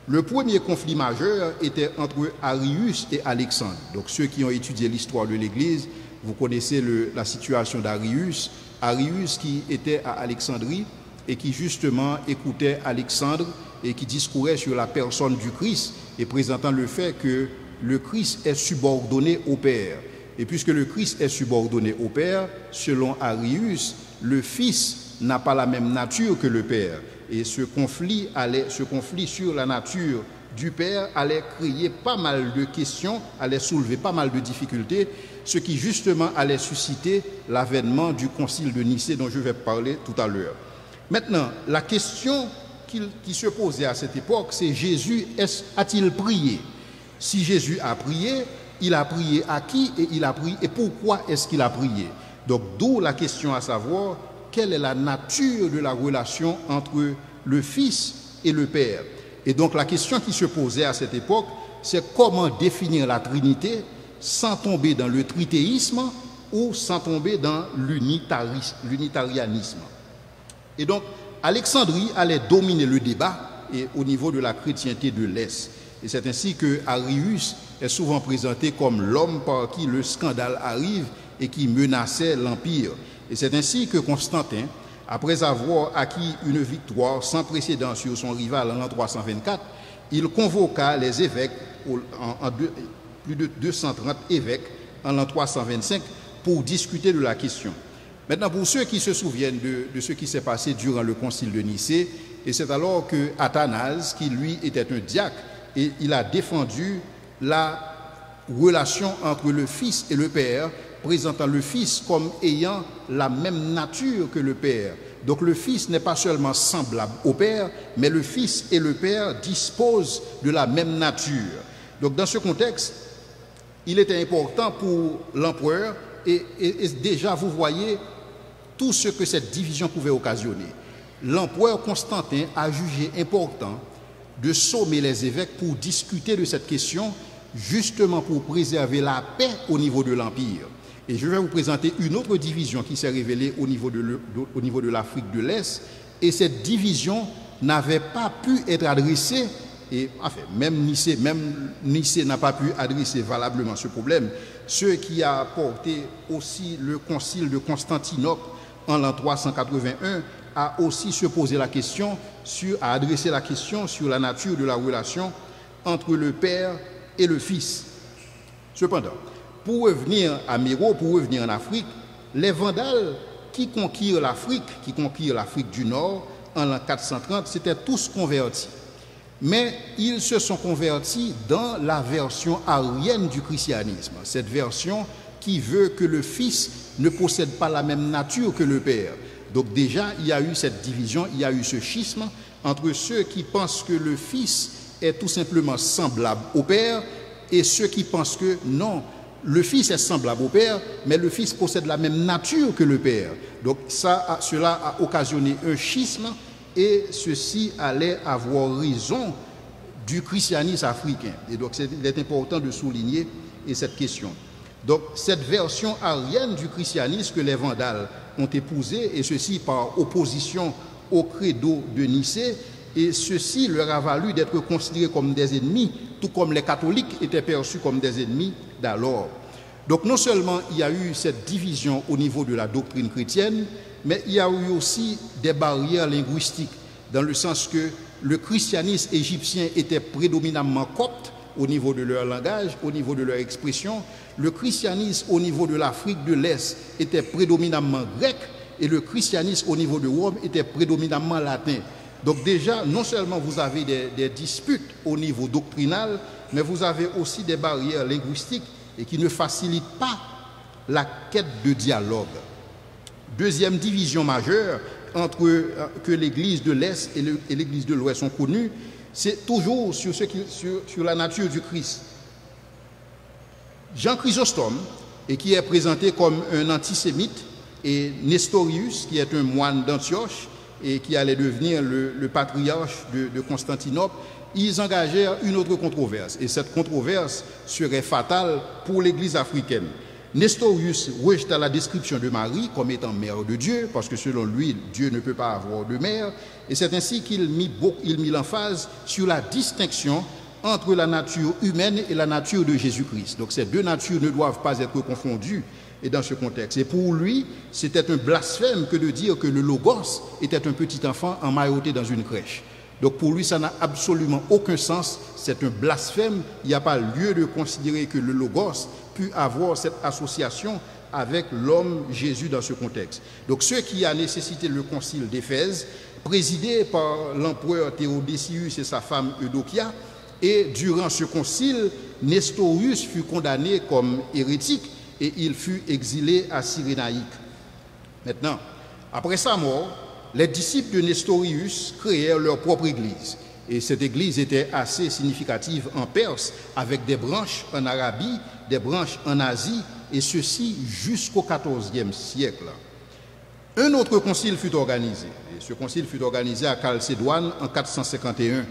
Le premier conflit majeur était entre Arius et Alexandre. Donc ceux qui ont étudié l'histoire de l'Église, vous connaissez la situation d'Arius. Arius qui était à Alexandrie et qui justement écoutait Alexandre et qui discourait sur la personne du Christ et présentant le fait que le Christ est subordonné au Père. Et puisque le Christ est subordonné au Père, selon Arius, le Fils n'a pas la même nature que le Père. Et ce conflit sur la nature du Père allait créer pas mal de questions, allait soulever pas mal de difficultés, ce qui justement allait susciter l'avènement du concile de Nicée dont je vais parler tout à l'heure. Maintenant, la question qui se posait à cette époque, c'est Jésus a-t-il prié? Si Jésus a prié, il a prié à qui et pourquoi est-ce qu'il a prié? Donc d'où la question à savoir quelle est la nature de la relation entre le Fils et le Père. Et donc la question qui se posait à cette époque, c'est comment définir la Trinité sans tomber dans le tritéisme ou sans tomber dans l'unitarianisme. Et donc Alexandrie allait dominer le débat et au niveau de la chrétienté de l'Est. Et c'est ainsi que Arius est souvent présenté comme l'homme par qui le scandale arrive et qui menaçait l'Empire. Et c'est ainsi que Constantin, après avoir acquis une victoire sans précédent sur son rival en l'an 324, il convoqua les évêques, plus de 230 évêques en l'an 325, pour discuter de la question. Maintenant, pour ceux qui se souviennent de ce qui s'est passé durant le concile de Nicée, et c'est alors que Athanase, qui lui était un diacre, et il a défendu la relation entre le Fils et le Père, présentant le Fils comme ayant la même nature que le Père. Donc le Fils n'est pas seulement semblable au Père, mais le Fils et le Père disposent de la même nature. Donc dans ce contexte, il était important pour l'empereur, et déjà vous voyez tout ce que cette division pouvait occasionner. L'empereur Constantin a jugé important de sommer les évêques pour discuter de cette question, justement pour préserver la paix au niveau de l'Empire. Et je vais vous présenter une autre division qui s'est révélée au niveau de l'Afrique de l'Est. Et cette division n'avait pas pu être adressée, et enfin, même Nicée n'a pas pu adresser valablement ce problème, ce qui a porté aussi le concile de Constantinople en l'an 381 a aussi se posé la question, a adressé la question sur la nature de la relation entre le Père et le Fils. Cependant, pour revenir à Méro, pour revenir en Afrique, les Vandales qui conquirent l'Afrique du Nord en l'an 430, s'étaient tous convertis. Mais ils se sont convertis dans la version arienne du christianisme, cette version qui veut que le Fils ne possède pas la même nature que le Père. Donc déjà, il y a eu cette division, il y a eu ce schisme entre ceux qui pensent que le Fils est tout simplement semblable au Père et ceux qui pensent que non, le Fils est semblable au Père, mais le Fils possède la même nature que le Père. Donc cela a occasionné un schisme et ceci allait avoir raison du christianisme africain. Et donc il est important de souligner cette question. Donc cette version arienne du christianisme que les Vandales ont épousée, et ceci par opposition au credo de Nicée, et ceci leur a valu d'être considérés comme des ennemis, tout comme les catholiques étaient perçus comme des ennemis d'alors. Donc non seulement il y a eu cette division au niveau de la doctrine chrétienne, mais il y a eu aussi des barrières linguistiques, dans le sens que le christianisme égyptien était prédominamment copte au niveau de leur langage, au niveau de leur expression. Le christianisme au niveau de l'Afrique de l'Est était prédominamment grec, et le christianisme au niveau de Rome était prédominamment latin. Donc déjà, non seulement vous avez des disputes au niveau doctrinal, mais vous avez aussi des barrières linguistiques et qui ne facilitent pas la quête de dialogue. Deuxième division majeure que l'Église de l'Est et l'Église de l'Ouest ont connue, c'est toujours sur la nature du Christ. Jean Chrysostome, et qui est présenté comme un antisémite, et Nestorius, qui est un moine d'Antioche et qui allait devenir le patriarche de Constantinople, ils engagèrent une autre controverse. Et cette controverse serait fatale pour l'Église africaine. Nestorius rejeta la description de Marie comme étant mère de Dieu, parce que selon lui, Dieu ne peut pas avoir de mère. Et c'est ainsi qu'il mit l'emphase sur la distinction entre la nature humaine et la nature de Jésus-Christ. Donc ces deux natures ne doivent pas être confondues. Et dans ce contexte, et pour lui, c'était un blasphème que de dire que le Logos était un petit enfant emmailloté dans une crèche. Donc pour lui, ça n'a absolument aucun sens, c'est un blasphème. Il n'y a pas lieu de considérer que le Logos pu avoir cette association avec l'homme Jésus dans ce contexte. Donc ce qui a nécessité le concile d'Éphèse, présidé par l'empereur Théodésius et sa femme Eudokia, et durant ce concile, Nestorius fut condamné comme hérétique et il fut exilé à Cyrénaïque. Maintenant, après sa mort, les disciples de Nestorius créèrent leur propre église. Et cette église était assez significative en Perse, avec des branches en Arabie, des branches en Asie, et ceci jusqu'au XIVe siècle. Un autre concile fut organisé. Et ce concile fut organisé à Chalcédoine en 451.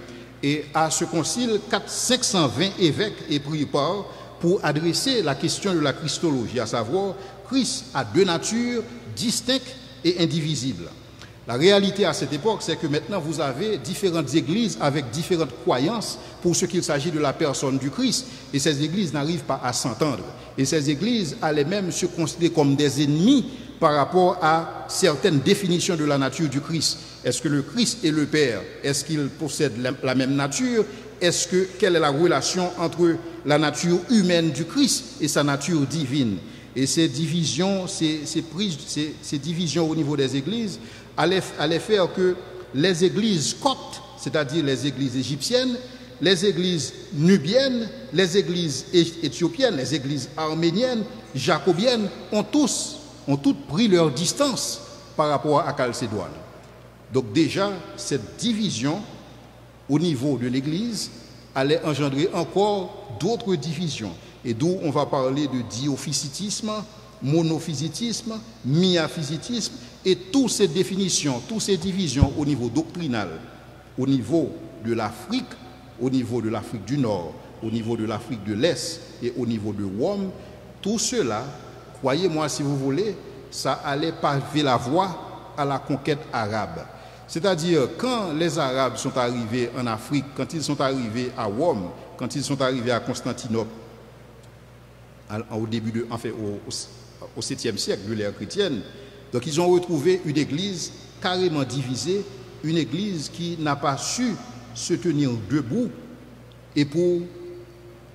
Et à ce concile, 520 évêques y prirent part pour adresser la question de la christologie, à savoir, Christ a deux natures distinctes et indivisibles. La réalité à cette époque, c'est que maintenant vous avez différentes églises avec différentes croyances pour ce qu'il s'agit de la personne du Christ. Et ces églises n'arrivent pas à s'entendre. Et ces églises allaient même se considérer comme des ennemis par rapport à certaines définitions de la nature du Christ. Est-ce que le Christ est le Père? Est-ce qu'il possède la même nature? Quelle est la relation entre la nature humaine du Christ et sa nature divine? Et ces divisions, ces divisions au niveau des églises allaient faire que les églises coptes, c'est-à-dire les églises égyptiennes, les églises nubiennes, les églises éthiopiennes, les églises arméniennes, jacobiennes, ont toutes pris leur distance par rapport à Chalcédoine. Donc déjà, cette division au niveau de l'église allait engendrer encore d'autres divisions. Et d'où on va parler de diophysitisme, monophysitisme, miaphysitisme, et toutes ces définitions, toutes ces divisions au niveau doctrinal, au niveau de l'Afrique, au niveau de l'Afrique du Nord, au niveau de l'Afrique de l'Est et au niveau de Rome, tout cela, croyez-moi si vous voulez, ça allait paver la voie à la conquête arabe. C'est-à-dire, quand les Arabes sont arrivés en Afrique, quand ils sont arrivés à Rome, quand ils sont arrivés à Constantinople, au début au 7e siècle de l'ère chrétienne, donc ils ont retrouvé une église carrément divisée, une église qui n'a pas su se tenir debout et pour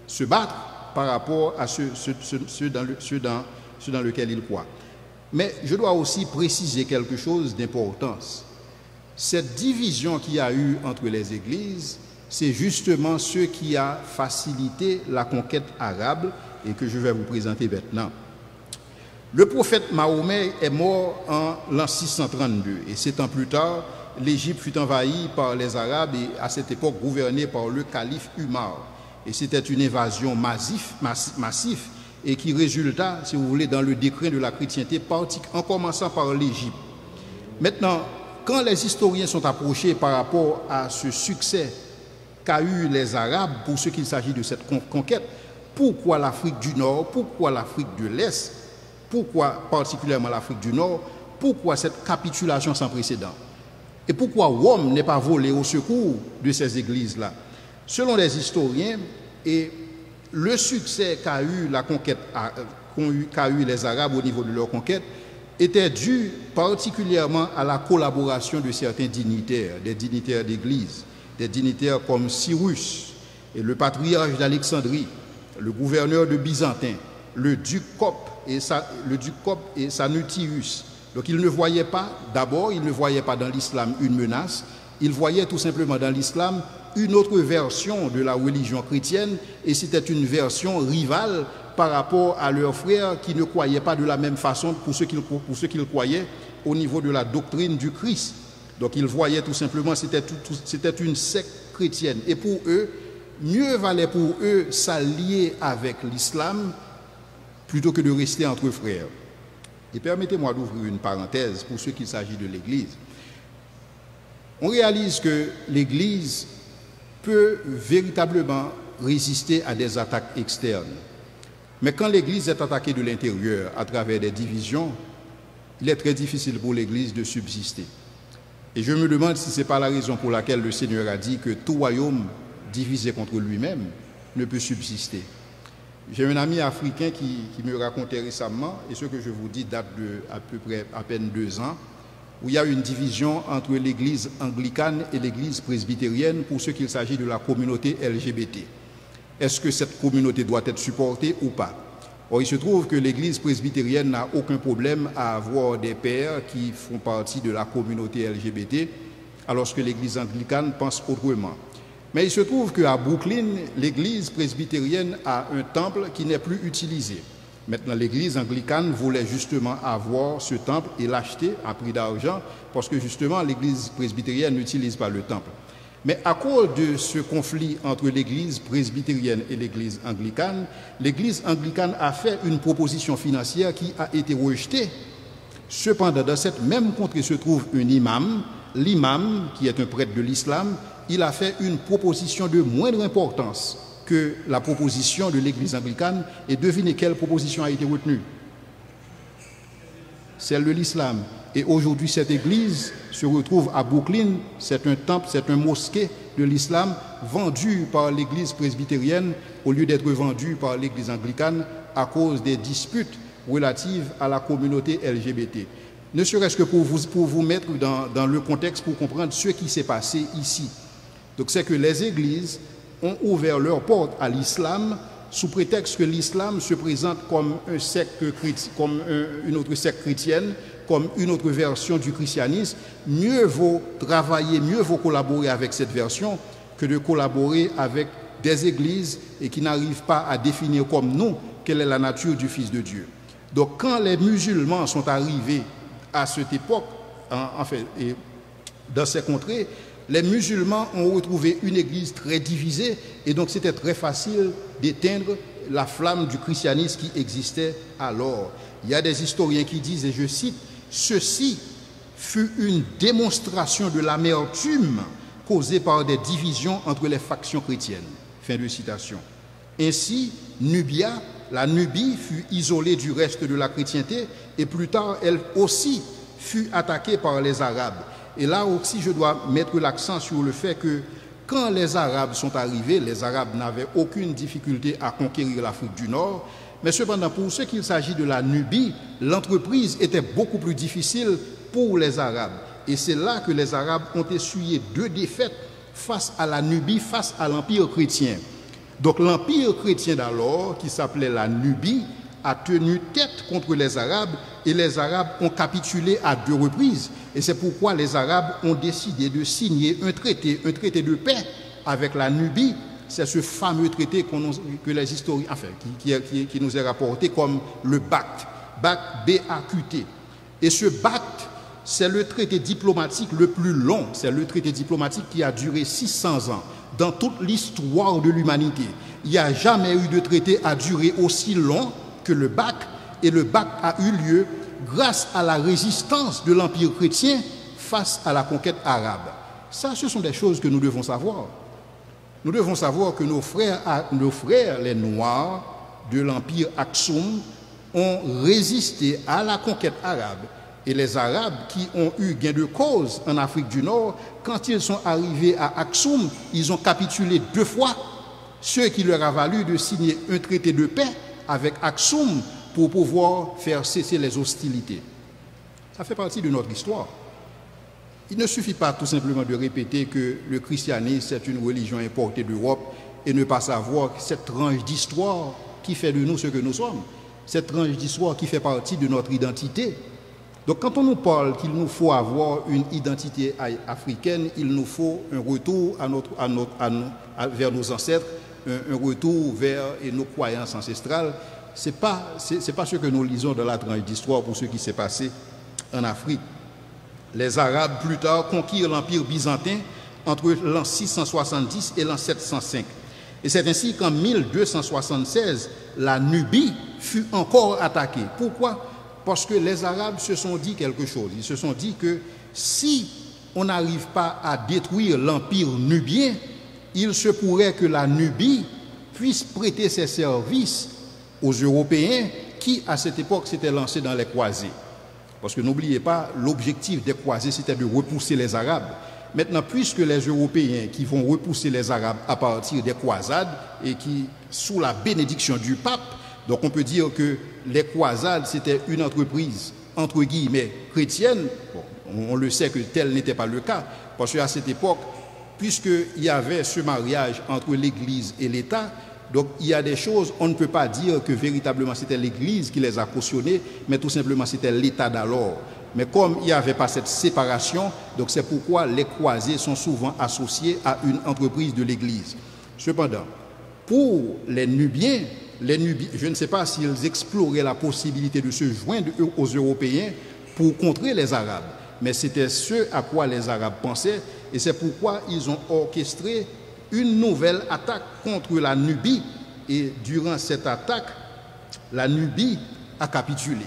se battre par rapport à ceux dans lequel ils croient. Mais je dois aussi préciser quelque chose d'importance. Cette division qu'il y a eu entre les églises, c'est justement ce qui a facilité la conquête arabe et que je vais vous présenter maintenant. Le prophète Mahomet est mort en l'an 632 et 7 ans plus tard, l'Égypte fut envahie par les Arabes et à cette époque gouvernée par le calife Umar. Et c'était une invasion massive et qui résulta, si vous voulez, dans le déclin de la chrétienté, en commençant par l'Égypte. Maintenant, quand les historiens sont approchés par rapport à ce succès qu'a eu les Arabes pour ce qu'il s'agit de cette conquête, pourquoi l'Afrique du Nord, pourquoi l'Afrique de l'Est, pourquoi particulièrement l'Afrique du Nord, pourquoi cette capitulation sans précédent? Et pourquoi Rome n'est pas volé au secours de ces églises-là? Selon les historiens, et le succès qu'a eu la conquête, qu'a eu les Arabes au niveau de leur conquête, était dû particulièrement à la collaboration de certains dignitaires, des dignitaires d'église, des dignitaires comme Cyrus et le patriarche d'Alexandrie, le gouverneur de Byzantin, le duc Copte et Sanutius. Donc ils ne voyaient pas, d'abord, ils ne voyaient pas dans l'islam une menace, ils voyaient tout simplement dans l'islam une autre version de la religion chrétienne, et c'était une version rivale par rapport à leurs frères qui ne croyaient pas de la même façon pour ce qu'ils croyaient au niveau de la doctrine du Christ. Donc ils voyaient tout simplement, c'était une secte chrétienne. Et pour eux, mieux valait pour eux s'allier avec l'islam plutôt que de rester entre frères. Et permettez-moi d'ouvrir une parenthèse pour ce qu'il s'agit de l'Église. On réalise que l'Église peut véritablement résister à des attaques externes. Mais quand l'Église est attaquée de l'intérieur à travers des divisions, il est très difficile pour l'Église de subsister. Et je me demande si ce n'est pas la raison pour laquelle le Seigneur a dit que tout royaume divisé contre lui-même ne peut subsister. J'ai un ami africain qui me racontait récemment, et ce que je vous dis date de à peu près à peine 2 ans, où il y a une division entre l'église anglicane et l'église presbytérienne pour ce qu'il s'agit de la communauté LGBT. Est-ce que cette communauté doit être supportée ou pas? Or, il se trouve que l'église presbytérienne n'a aucun problème à avoir des pères qui font partie de la communauté LGBT, alors que l'église anglicane pense autrement. Mais il se trouve qu'à Brooklyn, l'église presbytérienne a un temple qui n'est plus utilisé. Maintenant, l'église anglicane voulait justement avoir ce temple et l'acheter à prix d'argent parce que justement l'église presbytérienne n'utilise pas le temple. Mais à cause de ce conflit entre l'église presbytérienne et l'église anglicane a fait une proposition financière qui a été rejetée. Cependant, dans cette même contrée se trouve un imam, l'imam qui est un prêtre de l'islam. Il a fait une proposition de moindre importance que la proposition de l'église anglicane. Et devinez quelle proposition a été retenue? Celle de l'islam. Et aujourd'hui, cette église se retrouve à Brooklyn. C'est un temple, c'est un mosquée de l'islam vendu par l'église presbytérienne au lieu d'être vendu par l'église anglicane à cause des disputes relatives à la communauté LGBT. Ne serait-ce que pour vous mettre dans le contexte, pour comprendre ce qui s'est passé ici. Donc c'est que les églises ont ouvert leurs portes à l'islam sous prétexte que l'islam se présente comme une autre secte chrétienne, comme une autre version du christianisme. Mieux vaut travailler, mieux vaut collaborer avec cette version que de collaborer avec des églises et qui n'arrivent pas à définir comme nous quelle est la nature du Fils de Dieu. Donc quand les musulmans sont arrivés à cette époque, et dans ces contrées, les musulmans ont retrouvé une église très divisée et donc c'était très facile d'éteindre la flamme du christianisme qui existait alors. Il y a des historiens qui disent, et je cite, « Ceci fut une démonstration de l'amertume causée par des divisions entre les factions chrétiennes. » Fin de citation. Ainsi, la Nubie fut isolée du reste de la chrétienté et plus tard, elle aussi fut attaquée par les Arabes. Et là aussi, je dois mettre l'accent sur le fait que quand les Arabes sont arrivés, les Arabes n'avaient aucune difficulté à conquérir l'Afrique du Nord. Mais cependant, pour ce qu'il s'agit de la Nubie, l'entreprise était beaucoup plus difficile pour les Arabes. Et c'est là que les Arabes ont essuyé 2 défaites face à la Nubie, face à l'Empire chrétien. Donc l'Empire chrétien d'alors, qui s'appelait la Nubie, a tenu tête contre les Arabes et les Arabes ont capitulé à 2 reprises. Et c'est pourquoi les Arabes ont décidé de signer un traité de paix avec la Nubie. C'est ce fameux traité que les historiens, qui nous est rapporté comme le BACT, B-A-Q-T. Et ce BACT, c'est le traité diplomatique le plus long, c'est le traité diplomatique qui a duré 600 ans dans toute l'histoire de l'humanité. Il n'y a jamais eu de traité à durer aussi long que le BACT, et le BACT a eu lieu grâce à la résistance de l'Empire chrétien face à la conquête arabe. Ça, ce sont des choses que nous devons savoir. Nous devons savoir que nos frères, les Noirs de l'Empire Aksum, ont résisté à la conquête arabe. Et les Arabes qui ont eu gain de cause en Afrique du Nord, quand ils sont arrivés à Aksum, ils ont capitulé 2 fois, ce qui leur a valu de signer un traité de paix avec Aksum pour pouvoir faire cesser les hostilités. Ça fait partie de notre histoire. Il ne suffit pas tout simplement de répéter que le christianisme c'est une religion importée d'Europe et ne pas savoir cette tranche d'histoire qui fait de nous ce que nous sommes, cette tranche d'histoire qui fait partie de notre identité. Donc quand on nous parle qu'il nous faut avoir une identité africaine, il nous faut un retour vers nos ancêtres, un retour vers nos croyances ancestrales. C'est pas ce que nous lisons dans la tranche d'histoire pour ce qui s'est passé en Afrique. Les Arabes, plus tard, conquirent l'Empire byzantin entre l'an 670 et l'an 705. Et c'est ainsi qu'en 1276, la Nubie fut encore attaquée. Pourquoi? Parce que les Arabes se sont dit quelque chose. Ils se sont dit que si on n'arrive pas à détruire l'Empire nubien, il se pourrait que la Nubie puisse prêter ses services aux Européens qui, à cette époque, s'étaient lancés dans les croisées. Parce que n'oubliez pas, l'objectif des croisés, c'était de repousser les Arabes. Maintenant, puisque les Européens qui vont repousser les Arabes à partir des croisades et qui, sous la bénédiction du pape, donc on peut dire que les croisades, c'était une entreprise, entre guillemets, chrétienne. Bon, on le sait que tel n'était pas le cas, parce qu'à cette époque, puisqu'il y avait ce mariage entre l'Église et l'État, donc il y a des choses, on ne peut pas dire que véritablement c'était l'Église qui les a cautionnées, mais tout simplement c'était l'État d'alors. Mais comme il n'y avait pas cette séparation, donc c'est pourquoi les croisés sont souvent associés à une entreprise de l'Église. Cependant, pour les Nubiens, je ne sais pas s'ils exploraient la possibilité de se joindre aux Européens pour contrer les Arabes, mais c'était ce à quoi les Arabes pensaient, et c'est pourquoi ils ont orchestré une nouvelle attaque contre la Nubie. Et durant cette attaque, la Nubie a capitulé.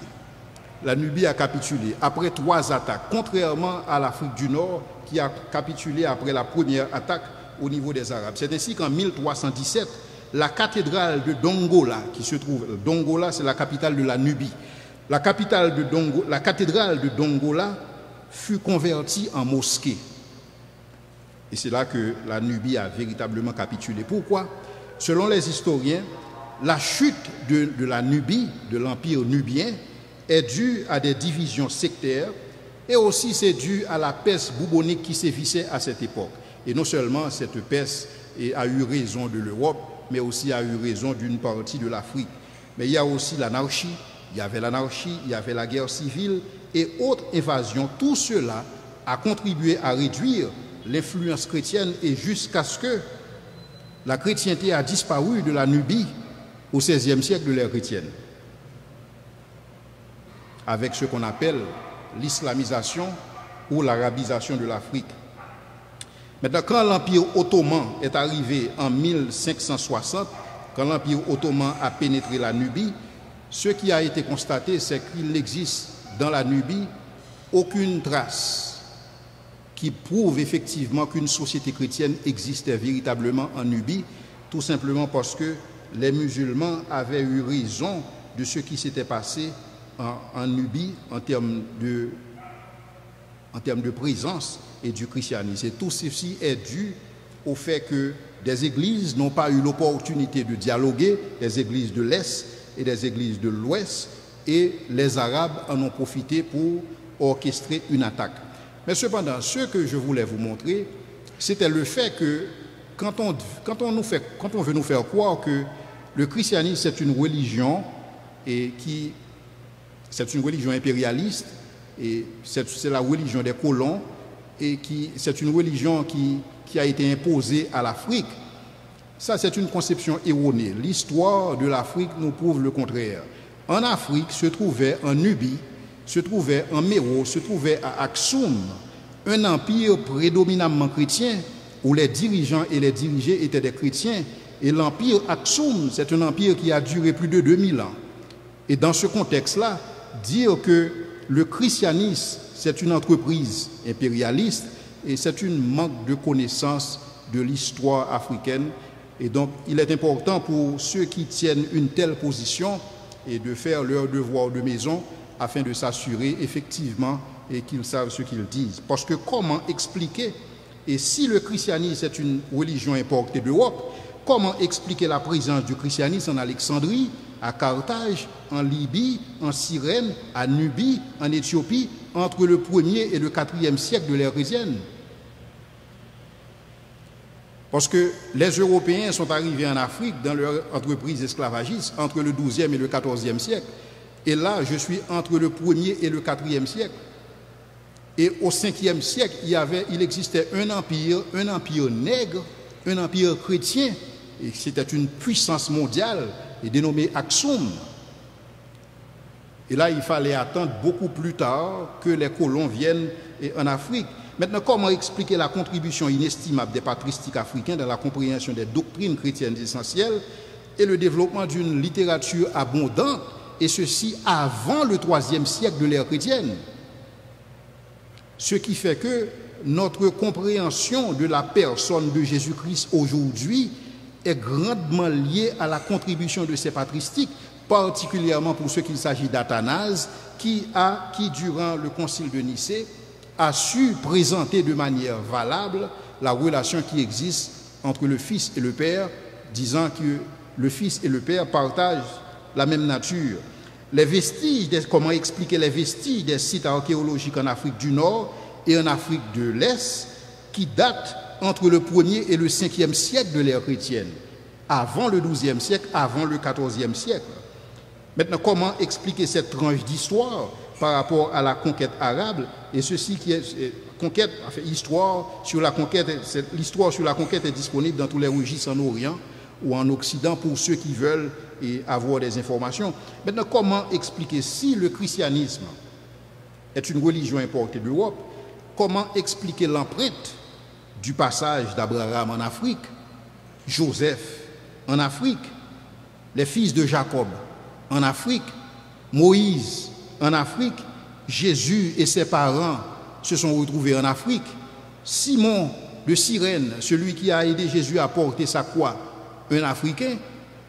La Nubie a capitulé après 3 attaques, contrairement à l'Afrique du Nord qui a capitulé après la première attaque au niveau des Arabes. C'est ainsi qu'en 1317, la cathédrale de Dongola, qui se trouve, Dongola c'est la capitale de la Nubie, la cathédrale de Dongola fut convertie en mosquée. Et c'est là que la Nubie a véritablement capitulé. Pourquoi? Selon les historiens, la chute de la Nubie, de l'empire nubien, est due à des divisions sectaires et aussi c'est dû à la peste bourbonique qui sévissait à cette époque. Et non seulement cette peste a eu raison de l'Europe, mais aussi a eu raison d'une partie de l'Afrique. Mais il y a aussi l'anarchie, il y avait la guerre civile et autres invasions. Tout cela a contribué à réduire l'influence chrétienne et jusqu'à ce que la chrétienté a disparu de la Nubie au XVIe siècle de l'ère chrétienne, avec ce qu'on appelle l'islamisation ou l'arabisation de l'Afrique. Maintenant, quand l'Empire ottoman est arrivé en 1560, quand l'Empire ottoman a pénétré la Nubie, ce qui a été constaté, c'est qu'il n'existe dans la Nubie aucune trace qui prouve effectivement qu'une société chrétienne existait véritablement en Nubie, tout simplement parce que les musulmans avaient eu raison de ce qui s'était passé en Nubie en termes de présence et du christianisme. Et tout ceci est dû au fait que des églises n'ont pas eu l'opportunité de dialoguer, des églises de l'Est et des églises de l'Ouest, et les Arabes en ont profité pour orchestrer une attaque. Mais cependant, ce que je voulais vous montrer, c'était le fait que quand on veut nous faire croire que le christianisme c'est une religion c'est une religion impérialiste et c'est la religion des colons et c'est une religion qui a été imposée à l'Afrique. Ça, c'est une conception erronée. L'histoire de l'Afrique nous prouve le contraire. En Afrique se trouvait en Nubie, se trouvait en Méro, se trouvait à Aksum, un empire prédominamment chrétien où les dirigeants et les dirigés étaient des chrétiens. Et l'empire Aksum, c'est un empire qui a duré plus de 2000 ans. Et dans ce contexte-là, dire que le christianisme, c'est une entreprise impérialiste et c'est une manque de connaissance de l'histoire africaine. Et donc, il est important pour ceux qui tiennent une telle position et de faire leur devoir de maison afin de s'assurer effectivement et qu'ils savent ce qu'ils disent. Parce que comment expliquer, et si le christianisme est une religion importée d'Europe, comment expliquer la présence du christianisme en Alexandrie, à Carthage, en Libye, en Cyrène, à Nubie, en Éthiopie, entre le 1er et le 4e siècle de l'ère chrétienne? Parce que les Européens sont arrivés en Afrique dans leur entreprise esclavagiste entre le 12e et le 14e siècle. Et là, je suis entre le 1er et le 4e siècle. Et au 5e siècle, il existait un empire nègre, un empire chrétien, et c'était une puissance mondiale, et dénommée Aksum. Et là, il fallait attendre beaucoup plus tard que les colons viennent en Afrique. Maintenant, comment expliquer la contribution inestimable des patristiques africains dans la compréhension des doctrines chrétiennes essentielles et le développement d'une littérature abondante, et ceci avant le 3e siècle de l'ère chrétienne? Ce qui fait que notre compréhension de la personne de Jésus-Christ aujourd'hui est grandement liée à la contribution de ces patristiques, particulièrement pour ce qu'il s'agit d'Athanase, qui, durant le concile de Nicée, a su présenter de manière valable la relation qui existe entre le Fils et le Père, disant que le Fils et le Père partagent la même nature. Comment expliquer les vestiges des sites archéologiques en Afrique du Nord et en Afrique de l'Est qui datent entre le 1er et le 5e siècle de l'ère chrétienne, avant le 12e siècle, avant le 14e siècle. Maintenant, comment expliquer cette tranche d'histoire par rapport à la conquête arabe, et ceci qui est conquête, enfin, l'histoire sur la conquête est disponible dans tous les registres en Orient ou en Occident pour ceux qui veulent avoir des informations. Maintenant, comment expliquer, si le christianisme est une religion importée d'Europe, comment expliquer l'empreinte du passage d'Abraham en Afrique, Joseph en Afrique, les fils de Jacob en Afrique, Moïse en Afrique, Jésus et ses parents se sont retrouvés en Afrique, Simon de Cyrène, celui qui a aidé Jésus à porter sa croix, un Africain,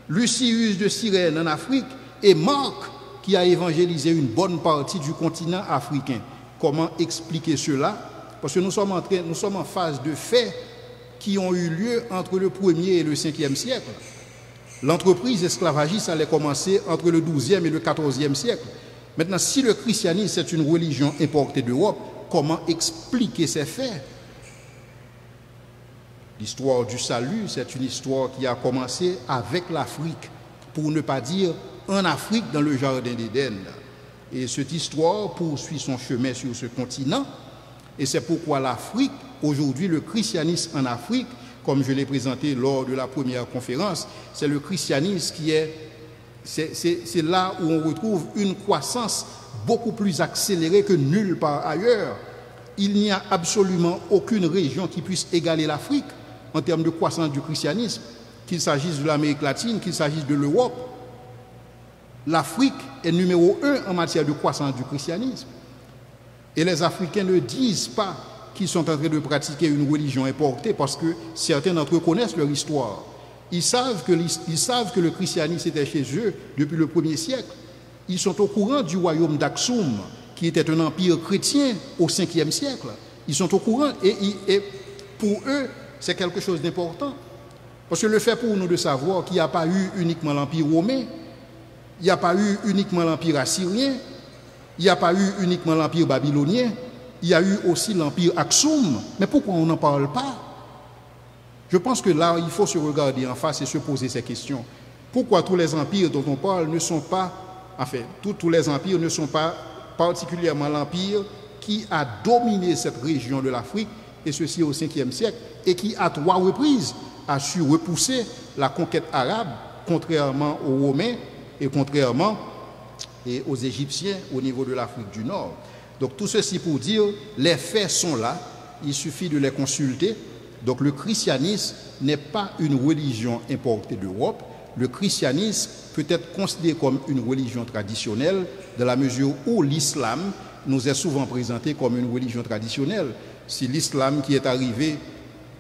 Lucius de Cyrène en Afrique, et Marc qui a évangélisé une bonne partie du continent africain. Comment expliquer cela? Parce que nous sommes en phase de faits qui ont eu lieu entre le 1er et le 5e siècle. L'entreprise esclavagiste allait commencer entre le 12e et le 14e siècle. Maintenant, si le christianisme est une religion importée d'Europe, comment expliquer ces faits? L'histoire du salut, c'est une histoire qui a commencé avec l'Afrique, pour ne pas dire en Afrique, dans le jardin d'Éden. Et cette histoire poursuit son chemin sur ce continent. Et c'est pourquoi l'Afrique, aujourd'hui, le christianisme en Afrique, comme je l'ai présenté lors de la première conférence, c'est le christianisme qui est... C'est là où on retrouve une croissance beaucoup plus accélérée que nulle part ailleurs. Il n'y a absolument aucune région qui puisse égaler l'Afrique en termes de croissance du christianisme, qu'il s'agisse de l'Amérique latine, qu'il s'agisse de l'Europe. L'Afrique est numéro 1 en matière de croissance du christianisme. Et les Africains ne disent pas qu'ils sont en train de pratiquer une religion importée parce que certains d'entre eux connaissent leur histoire. Ils savent que le christianisme était chez eux depuis le 1er siècle. Ils sont au courant du royaume d'Aksum, qui était un empire chrétien au 5e siècle. Ils sont au courant et pour eux, c'est quelque chose d'important. Parce que le fait pour nous de savoir qu'il n'y a pas eu uniquement l'empire romain, il n'y a pas eu uniquement l'empire assyrien, il n'y a pas eu uniquement l'empire babylonien, il y a eu aussi l'empire Aksum. Mais pourquoi on n'en parle pas? Je pense que là, il faut se regarder en face et se poser ces questions. Pourquoi tous les empires dont on parle ne sont pas, enfin, tous les empires ne sont pas particulièrement l'empire qui a dominé cette région de l'Afrique, et ceci au 5e siècle, et qui, à 3 reprises, a su repousser la conquête arabe, contrairement aux Romains et contrairement aux Égyptiens au niveau de l'Afrique du Nord. Donc tout ceci pour dire, les faits sont là, il suffit de les consulter. Donc le christianisme n'est pas une religion importée d'Europe. Le christianisme peut être considéré comme une religion traditionnelle dans la mesure où l'islam nous est souvent présenté comme une religion traditionnelle. Si l'islam qui est arrivé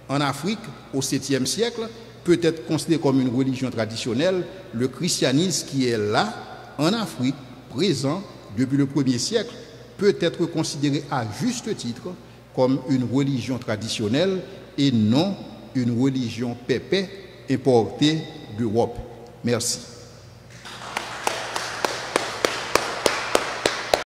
en Afrique au 7e siècle peut être considéré comme une religion traditionnelle, le christianisme qui est là en Afrique, présent depuis le 1er siècle, peut être considéré à juste titre comme une religion traditionnelle et non une religion pépée importée d'Europe. Merci.